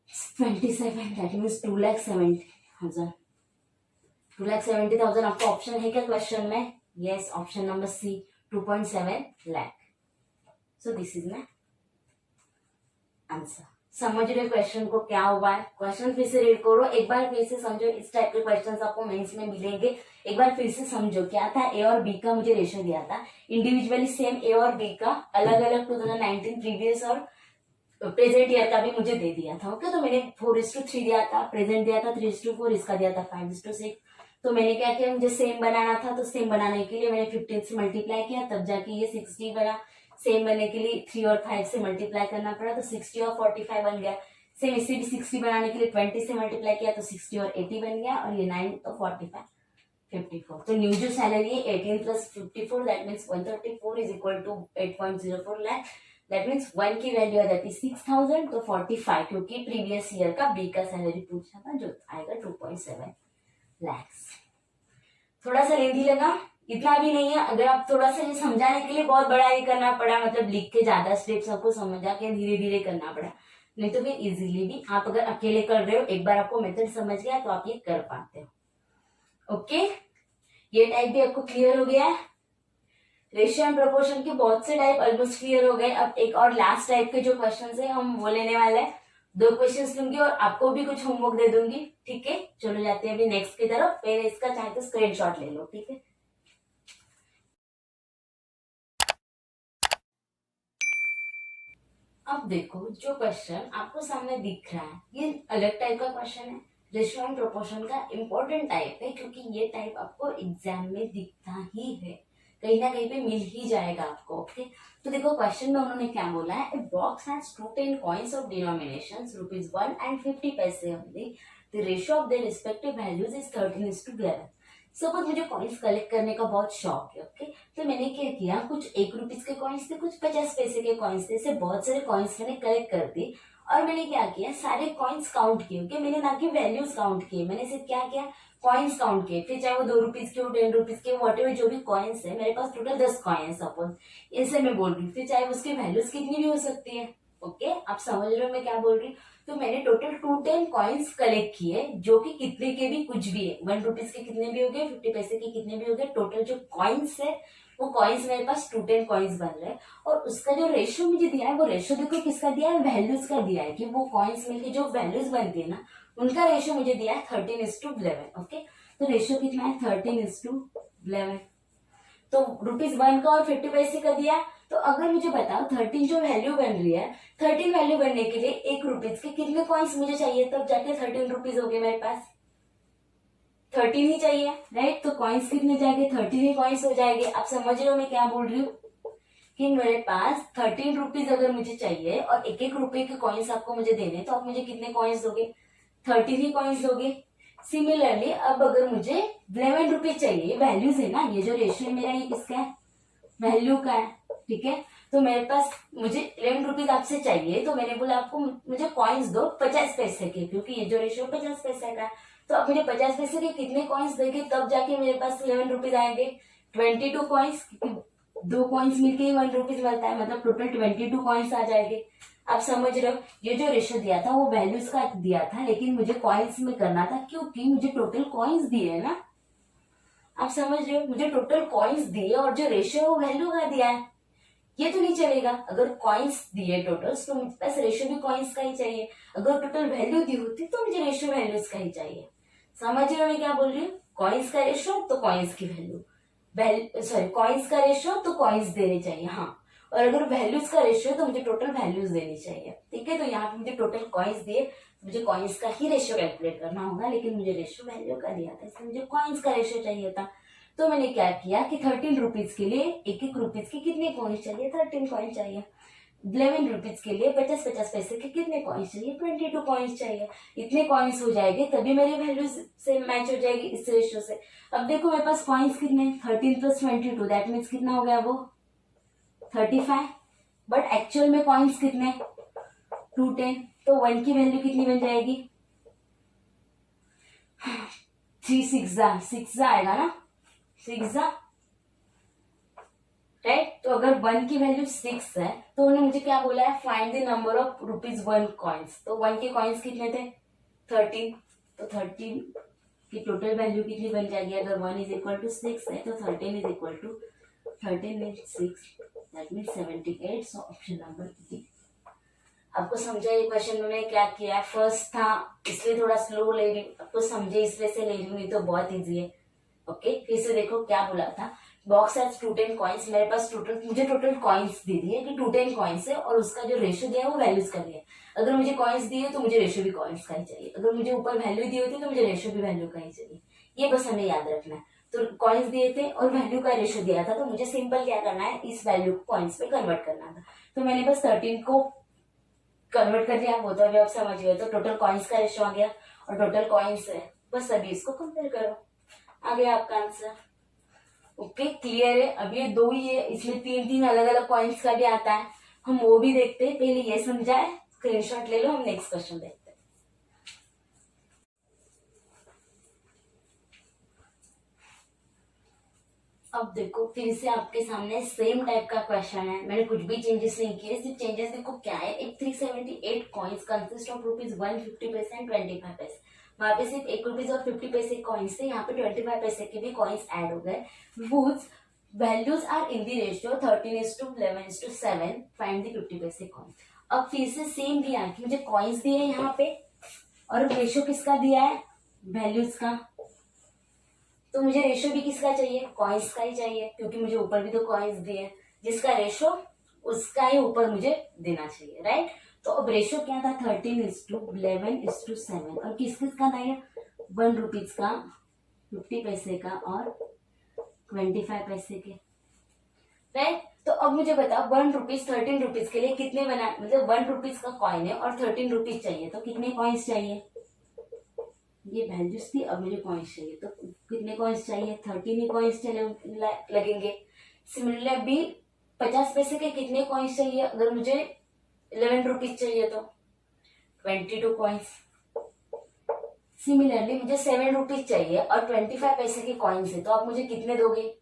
27, that means 2,70,000। 2,70,000 आपको ऑप्शन है क्या क्वेश्चन में, yes, option number C 2.7 lakh. So this is my answer. समझ रहे क्वेश्चन को क्या हुआ है, क्वेश्चन फिर से रीड करो, एक बार फिर से समझो, इस टाइप के क्वेश्चंस आपको मेंस में मिलेंगे, एक बार फिर से समझो क्या था, ए और बी का मुझे रेशियो दिया था इंडिविजुअली सेम, ए और बी का अलग अलग 2019 प्रीवियस और प्रेजेंट ईयर का भी मुझे दे दिया था, ओके। तो मैंने 4:3 दिया था, प्रेजेंट दिया था 3:4, इसका दिया था 5:6। तो मैंने क्या किया, मुझे सेम बनाना था, तो सेम बनाने के लिए मैंने 15 से मल्टीप्लाई किया, तब जाके ये 60 बना। सेम बनने के लिए 3 और 5 से मल्टीप्लाई करना पड़ा, तो 60 और 45 बन गया। सेम इसे भी 60 बनाने के लिए 20 से मल्टीप्लाई किया, तो 60 और 80 बन गया, और ये 9 तो 45 54। तो न्यू जो सैलरी है 18 plus 54, that means 134 is equal to 8.04 lakh, that means 1 की वैल्यू आ जाती है 6000, तो 45, क्योंकि प्रीवियस ईयर का बी का सैलरी पूछा था जो आएगा 2.7 lakhs। थोड़ा सा लेंदी लगा, इतना भी नहीं है, अगर आप थोड़ा सा ये समझाने के लिए बहुत बड़ा ये करना पड़ा, मतलब लिख के ज्यादा स्टेप्स आपको समझा के धीरे धीरे करना पड़ा, नहीं तो फिर इजीली भी आप अगर अकेले कर रहे हो, एक बार आपको मेथड समझ गया तो आप ये कर पाते हो, ओके। ये टाइप भी आपको क्लियर हो गया है, रेशियो एंड प्रोपोर्शन के बहुत से टाइप ऑलमोस्ट क्लियर हो गए। अब एक और लास्ट टाइप के जो क्वेश्चन है हम वो लेने वाले हैं, 2 क्वेश्चंस लूंगी और आपको भी कुछ होमवर्क दे दूंगी, ठीक है। चलो जाते हैं अभी नेक्स्ट की तरफ, पहले इसका चाहे तो स्क्रीनशॉट ले लो, ठीक है। अब देखो जो क्वेश्चन आपको सामने दिख रहा है ये अलग टाइप का क्वेश्चन है, रेशियो एंड प्रोपोर्शन का इम्पोर्टेंट टाइप है, क्योंकि ये टाइप आपको एग्जाम में दिखता ही है, कहीं ना कहीं पे मिल ही जाएगा आपको। ओके, तो देखो क्वेश्चन में उन्होंने क्या बोला है, a box has 2 10 coins of denominations ₹1 and 50 पैसे only, the ratio of their respective values is 13:11। Suppose मुझे कॉइन्स कलेक्ट करने का बहुत शौक है। ओके, तो मैंने क्या किया, कुछ ₹1 के कॉइन्स थे, कुछ 50 पैसे के कॉइन्स थे, ऐसे बहुत सारे कॉइन्स मैंने कलेक्ट कर दिए और मैंने क्या किया, सारे कॉइन्स काउंट किए। ओके, मैंने ना कि वैल्यूज काउंट किए, मैंने सिर्फ क्या किया, कॉइन्स काउंट किए। फिर चाहे वो ₹2 के हो, ₹10 के, वॉटेवर जो भी कॉइन्स है, मेरे पास टोटल 10 कॉइन्स सपोज, ऐसे मैं बोल रही हूँ। फिर चाहे उसकी वैल्यूज कितनी भी हो सकती है। ओके, आप समझ रहे हो मैं क्या बोल रही हूँ। तो मैंने टोटल 210 कॉइन्स कलेक्ट किए, जो कि कितने के भी कुछ भी है, ₹1 के कितने भी हो गए, 50 पैसे के कितने भी हो गए, टोटल जो कॉइन्स है वो कॉइन्स मेरे पास 210 कॉइन्स बन रहे हैं। और उसका जो रेशियो मुझे दिया है, वो रेशियो देखो किसका दिया है, वैल्यूज का दिया है, कि वो कॉइन्स मिलके जो वैल्यूज बनती है ना, उनका रेशियो मुझे दिया है 13:11। ओके, तो रेशियो कितना है, 13:11। तो ₹1 का और 50 पैसे का दिया। तो अगर मुझे बताओ 13 जो वैल्यू बन रही है, 13 वैल्यू बनने के लिए ₹1 के कितने कॉइन्स मुझे चाहिए, तब जाके ₹13 हो गए मेरे पास, 13 ही चाहिए, राइट। तो कॉइन्स कितने जाएंगे, 13 ही कॉइन्स हो जाएंगे। आप समझ रहे हो मैं क्या बोल रही हूँ, कि मेरे पास ₹13 अगर मुझे चाहिए और एक रुपए के कॉइन्स आपको मुझे देने, तो आप मुझे कितने कॉइन्स दोगे, 13 ही कॉइन्स दोगे। सिमिलरली अब अगर मुझे ₹11 चाहिए, वैल्यूज है ना, ये जो रेशियो है मेरा, ये किसका है, वैल्यू का है, ठीक है। तो मेरे पास मुझे ₹11 आपसे चाहिए, तो मैंने बोला आपको मुझे कॉइन्स दो 50 पैसे के, क्योंकि ये जो रेशियो 50 पैसे का है। तो आप मुझे 50 पैसे के कितने कॉइन्स देंगे, तब जाके मेरे पास ₹11 आएंगे, 22 कॉइन्स, दो कॉइन्स मिलके ही ₹1 मिलता है, मतलब टोटल 22 कॉइन्स आ जाएंगे। आप समझ रहे हो, ये जो रेशियो दिया था वो वैल्यूज का दिया था, लेकिन मुझे कॉइन्स में करना था, क्योंकि मुझे टोटल कॉइन्स दिए है ना। आप समझ रहे हो, मुझे टोटल कॉइन्स दिए और जो रेशियो वो वैल्यू का दिया है, ये तो नहीं चलेगा। अगर कॉइन्स दिए टोटल, तो मुझे पास रेशियो भी कॉइन्स का ही चाहिए। अगर टोटल वैल्यू दी होती तो मुझे रेशियो वैल्यूज का ही चाहिए। समझ रहे हो मैं क्या बोल रही हूँ, कॉइन्स का रेशियो तो कॉइन्स की वैल्यू, सॉरी कॉइन्स का रेशियो तो कॉइन्स देने चाहिए, हाँ। और अगर वैल्यूज का रेशियो तो मुझे टोटल वैल्यूज देनी चाहिए, ठीक है। तो यहाँ पे मुझे टोटल कॉइन्स दिए, मुझे कॉइन्स का ही रेशियो कैलकुलेट करना होगा, लेकिन मुझे रेशियो वैल्यू का दिया था, इसलिए मुझे कॉइन्स का रेशियो चाहिए था। तो मैंने क्या किया कि ₹13 के लिए एक रुपीज के कितने कॉइन्स चाहिए, 13 कॉइन चाहिए। ₹11 के लिए 50 पैसे के कितने कॉइन्स चाहिए, 22 कॉइन्स चाहिए। इतने कॉइन्स हो जाएंगे तभी मेरी वैल्यू से मैच हो जाएगी इस रेशियो से। अब देखो मेरे पास कॉइन्स कितने, 13 + 22, दैट मीन्स कितना हो गया वो 35। बट एक्चुअल में कॉइन्स कितने, 210। तो 1 की वैल्यू कितनी बन जाएगी, 6 आएगा ना, 6, राइट। तो अगर 1 की वैल्यू 6 है, तो उन्होंने मुझे क्या बोला है, find the number of ₹1 coins. तो 1 के कॉइन्स कितने थे, 13। तो 13 की टोटल वैल्यू कितनी बन जाएगी, अगर 1 = 6 है तो 13 = 6, that means 78। So option number D. आपको समझा ये क्वेश्चन में क्या किया है, फर्स्ट था इसलिए थोड़ा स्लो ले रही हूँ, आपको समझे इसलिए से ले रही हूँ, नहीं तो बहुत इजी है। ओके, फिर से देखो क्या बोला था, बॉक्स हैज 210 कॉइन्स, मेरे पास मुझे टोटल कॉइन्स दे दिए कि 210 कॉइन्स है, और उसका जो रेशियो दिया है वो वैल्यूज का दिया है। अगर मुझे कॉइन्स दिए तो मुझे रेशियो भी कॉइन्स का ही चाहिए, अगर मुझे ऊपर वैल्यू दी होती तो मुझे रेशियो भी वैल्यू का ही चाहिए। ये बस हमें याद रखना है। तो कॉइन्स दिए थे और वैल्यू का रेशियो दिया था, तो मुझे सिंपल क्या करना है, इस वैल्यू को कॉइन्स में कन्वर्ट करना था। तो मैंने बस 13 को कन्वर्ट कर दिया, वो तो अभी आप समझ गए। तो टोटल कॉइन्स का रेशियो आ गया और टोटल कॉइन्स है, बस अभी इसको कंपेयर करो, आ गया आपका आंसर। ओके, क्लियर है। अब ये 2 ही है, इसमें 3 अलग अलग कॉइन्स का भी आता है, हम वो भी देखते हैं। पहले ये समझाए, स्क्रीनशॉट ले लो, हम नेक्स्ट क्वेश्चन देखते हैं। अब देखो फिर से आपके सामने सेम टाइप का क्वेश्चन है, मैंने कुछ भी चेंजेस नहीं किए। सिर्फ चेंजेस देखो क्या है, एक 378 कॉइन्स कंसिस्ट ऑफ ₹150 एंड 25 पैसे। वहां पे सिर्फ ₹1 और 50 पैसे कॉइन्स थे, यहाँ पे 25 पैसे के भी कॉइन्स ऐड हो गए। Woods values are in the ratio 13:11:7, find the 50 पैसे कॉइन। अब फिर से सेम दिया कि मुझे कॉइन्स दिए यहाँ पे, और रेशियो किसका दिया है, वैल्यूज का। तो मुझे रेशियो भी किसका चाहिए, कॉइन्स का ही चाहिए, क्योंकि मुझे ऊपर भी तो कॉइन्स दिए, जिसका रेशियो उसका ही ऊपर मुझे देना चाहिए, राइट। तो अब रेशियो क्या था, 13:11:7, और किस किस का था ये, 1 रुपीज का, 50 पैसे का और 25 पैसे के, राइट। तो अब मुझे बताओ 1 रुपीज 13 रुपीज के लिए कितने बना, मतलब 1 रुपीज का कॉइन है और 13 रुपीज चाहिए, तो कितने कॉइन्स चाहिए, ये वैल्यूज थी, अब मुझे कॉइन्स चाहिए, तो कितने कॉइन्स चाहिए, 13 ही कॉइन्स लगेंगे। सिमिलरली अभी 50 पैसे के कितने कॉइन्स चाहिए, अगर मुझे 11 रुपीज चाहिए तो 22 कॉइन्स। सिमिलरली मुझे 7 रुपीज चाहिए और 25 पैसे के कॉइन्स है, तो आप मुझे कितने दोगे,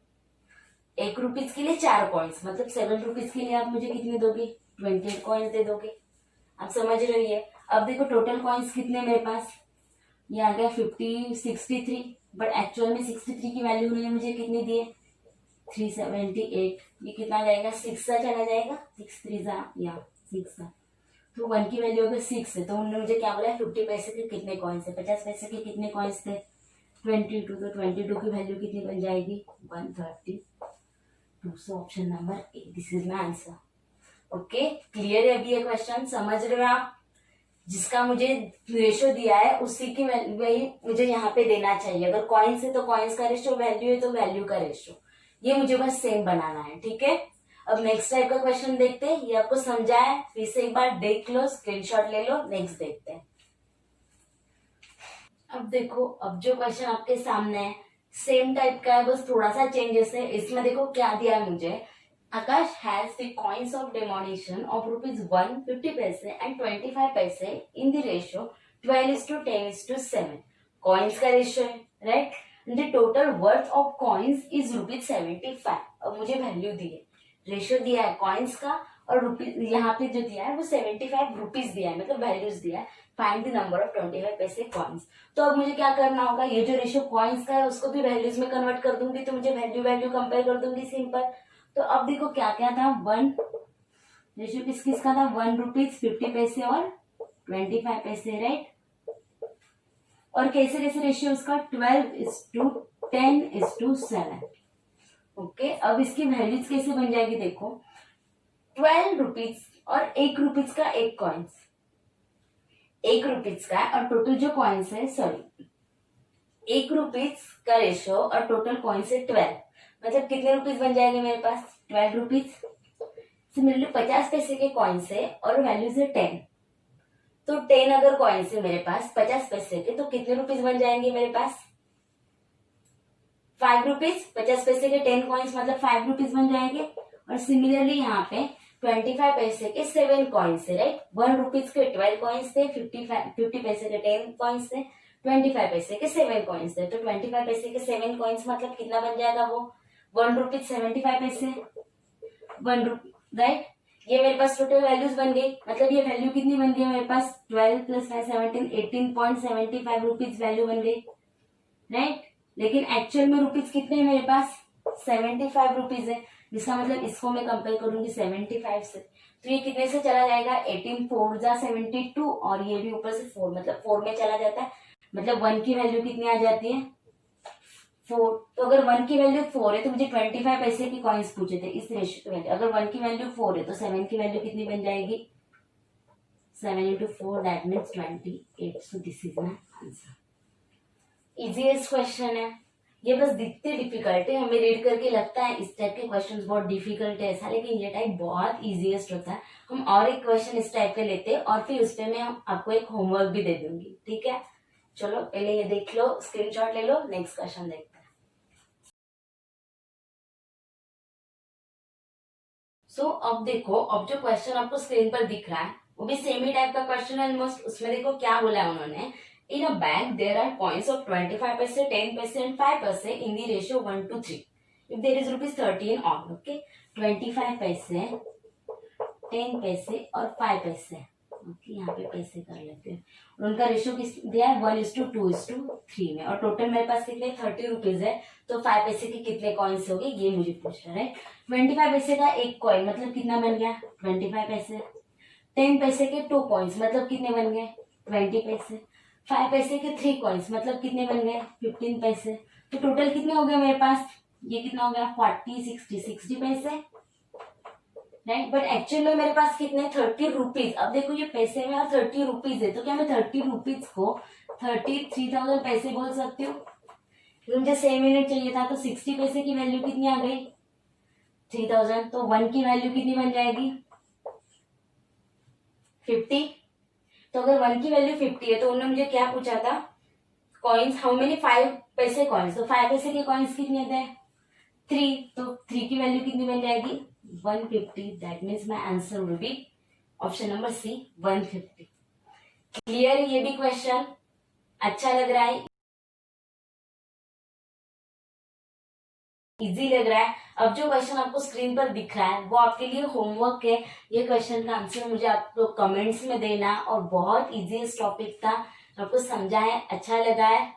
1 रुपीज के लिए 4 कॉइन्स, मतलब 7 रुपीज के लिए आप मुझे कितने दोगे, 28 कॉइन्स दे दोगे। आप समझ रही है। अब देखो टोटल कॉइन्स कितने मेरे पास, ये आ गया 63, बट एक्चुअल में 63 की वैल्यू उन्होंने मुझे कितनी दी है, 378। ये कितना जाएगा, 6 सा चला जाएगा, 6 3 या 6 सा, तो 1 की वैल्यू अगर 6 है तो उन्होंने मुझे क्या बोला, 50 पैसे के कितने कॉइन्स है, 50 पैसे के कितने कॉइन्स थे, 22, तो 22 की वैल्यू कितनी बन जाएगी, 132। सो option number A, this is my answer. Okay, clear है अभी ये क्वेश्चन, समझ रहे हो आप। जिसका मुझे रेशियो दिया है उसी की वही मुझे यहाँ पे देना चाहिए, अगर कॉइन्स है तो कॉइन्स का रेशियो, वैल्यू है तो वैल्यू का रेशियो, ये मुझे बस सेम बनाना है, ठीक है। अब नेक्स्ट टाइप का क्वेश्चन देखते हैं, ये आपको समझा है, फिर से एक बार देख लो, स्क्रीनशॉट ले लो, नेक्स्ट देखते हैं। अब देखो, अब जो क्वेश्चन आपके सामने है सेम टाइप का है, बस थोड़ा सा चेंजेस है। इसमें देखो क्या दिया है मुझे, Akash has the coins of denomination of ₹1, 50 paise and 25 paise in the ratio 12:10:7. Coins का रेशियो है, right. The total worth of coins is ₹75। अब मुझे वैल्यू दी है, रेशियो दिया है कॉइन्स का, और रुपीज यहाँ पे जो दिया है वो 75 रुपीज दिया है, मतलब वैल्यूज दिया है। फाइंड द नंबर ऑफ 25 पैसे कॉइन्स। तो अब मुझे क्या करना होगा, ये जो रेशियो कॉइन्स का है उसको भी वैल्यूज में कन्वर्ट कर दूंगी, तो मुझे वैल्यू कंपेयर कर दूंगी, सिंपल। तो अब देखो क्या क्या था, 1 रेशियो किस किस का था, 1 रुपीज 50 पैसे और 25 पैसे, राइट। और कैसे कैसे रेशियो उसका, 12:10:7। ओके, अब इसकी वैल्यूज कैसे बन जाएगी, देखो 12 रुपीज और 1 रुपीज का एक कॉइन्स, 1 रुपीज का और टोटल जो कॉइन्स है, सॉरी 1 रुपीज का रेशियो और टोटल कॉइन्स है 12, मतलब कितने रुपीज बन जाएंगे मेरे पास, 12 रुपीज। सिमिलरली 50 पैसे के कॉइन्स है और वैल्यूज है 10, तो 10 अगर कॉइन्स है मेरे पास 50 पैसे के, तो कितने रुपीज बन जाएंगे मेरे पास, 5 रुपीज। 50 पैसे के 10 कॉइन्स मतलब 5 रुपीज बन जाएंगे। और सिमिलरली यहाँ पे 25 पैसे के 7 कॉइन्स है, राइट। 1 रुपीज के 12 कॉइन्स थे, 50 पैसे के 10 कॉइन्स थे, 25 पैसे के 7 कॉइन्स थे, तो 25 पैसे के 7 कॉइन्स मतलब कितना बन जाएगा वो, 1 रुपीज 75 पैसे, 1 रुपी, राइट। ये मेरे पास टोटल वैल्यूज बन गई, मतलब ये वैल्यू कितनी बन गई मेरे पास, 12 + 5 17, 18.75 रुपीज वैल्यू बन गई, राइट। लेकिन एक्चुअल में रुपीज कितने हैं मेरे पास, 75 रुपीज है, जिसका मतलब इसको मैं कंपेयर करूंगी 75 से, तो ये कितने से चला जाएगा, 18 4 जा 72, और ये भी ऊपर से 4, मतलब 4 में चला जाता है, मतलब 1 की वैल्यू कितनी आ जाती है, 4। तो अगर 1 की वैल्यू 4 है तो मुझे 25 पैसे की कॉइन्स पूछे थे इस रेशियो की वैल्यू, अगर 1 की वैल्यू 4 है तो 7 की वैल्यू कितनी बन जाएगी, 7 × 4 that means 28। So this is my answer. Easiest question है ये, बस दिखते डिफिकल्ट है, हमें रीड करके लगता है इस टाइप के क्वेश्चंस बहुत डिफिकल्ट है ऐसा, लेकिन ये टाइप बहुत इजीएस्ट होता है। हम और एक क्वेश्चन इस टाइप के लेते हैं और फिर उस पर मैं आपको एक होमवर्क भी दे दूंगी, ठीक है। चलो पहले ये देख लो, स्क्रीनशॉट ले लो, नेक्स्ट क्वेश्चन देखते हैं। सो अब देखो, अब जो क्वेश्चन आपको स्क्रीन पर दिख रहा है वो भी सेम ही टाइप का क्वेश्चन है ऑलमोस्ट। उसमें देखो क्या बोला है उन्होंने, in a bank there are coins of 25 paise, 10 paise and 5 paise in the ratio 1:3 if there is ₹13 on. Okay, 25 paise, 10 पैसे और 5 पैसे, ओके, यहाँ पे पैसे कर लेते हैं, और उनका रेशियो किस दिया है, 1:2:3 में, और टोटल मेरे पास कितने 30 रुपीज है, तो 5 पैसे के कितने कॉइन्स हो गए ये मुझे पूछ रहा है। 25 पैसे का एक कॉइन मतलब कितना बन गया, 25 पैसे। 10 पैसे के 2 कॉइन्स मतलब कितने बन गए, 20 पैसे। 5 पैसे के 3 कॉइन्स मतलब कितने बन गए, 15 पैसे। तो टोटल कितने हो गए मेरे पास, ये कितना हो गया, 40 60 पैसे, राइट, बट एक्चुअल में मेरे पास कितने 30 रुपीज। अब देखो ये पैसे में और 30 रुपीज है, तो क्या मैं 30 रुपीज को 33,000 पैसे बोल सकती हूँ? मुझे 6 मिनट चाहिए था, तो 60 पैसे की वैल्यू कितनी आ गई? 3,000। तो 1 की वैल्यू कितनी बन जाएगी? 50। तो अगर 1 की वैल्यू 50 है तो उन्होंने मुझे क्या पूछा था? कॉइन्स हाउ मेनी 5 पैसे कॉइन्स, तो 5 पैसे के कॉइन्स कितने थे? 3। तो 3 की वैल्यू कितनी बन जाएगी? 150। That means my answer will be option number C, 150। Clear है ये भी क्वेश्चन? अच्छा लग रहा है? इजी लग रहा है? अब जो क्वेश्चन आपको स्क्रीन पर दिख रहा है वो आपके लिए होमवर्क है। ये क्वेश्चन का आंसर मुझे आप लोग कमेंट्स में देना, और बहुत इजी इस टॉपिक था, आपको समझा है, अच्छा लगा है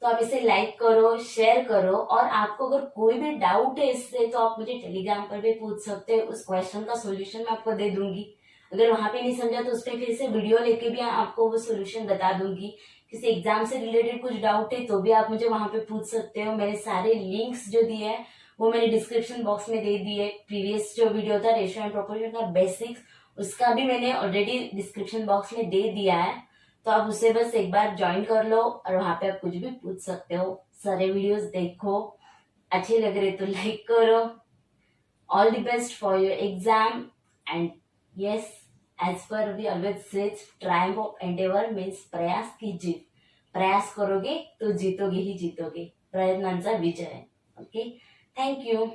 तो आप इसे लाइक करो, शेयर करो, और आपको अगर कोई भी डाउट है इससे तो आप मुझे टेलीग्राम पर भी पूछ सकते हो। उस क्वेश्चन का सोल्यूशन मैं आपको दे दूंगी। अगर वहां पे नहीं समझा तो उस पर फिर से वीडियो लेके भी आपको वो सोल्यूशन बता दूंगी। किसी एग्जाम से रिलेटेड कुछ डाउट है तो भी आप मुझे वहां पे पूछ सकते हो। मेरे सारे लिंक्स जो दिए हैं वो मैंने डिस्क्रिप्शन बॉक्स में दे दिए। प्रीवियस जो वीडियो था रेशियो एंड प्रोपोर्शन का बेसिक्स, उसका भी मैंने ऑलरेडी डिस्क्रिप्शन बॉक्स में दे दिया है, तो आप उसे बस एक बार ज्वाइन कर लो और वहां पे आप कुछ भी पूछ सकते हो। सारे वीडियोस देखो, अच्छे लग रहे तो लाइक करो। All the best for your exam, and yes, as per we always says, triumph of endeavour means प्रयास की जीत। प्रयास करोगे तो जीतोगे ही जीतोगे, प्रयत्नांचा विजय। Okay, thank you.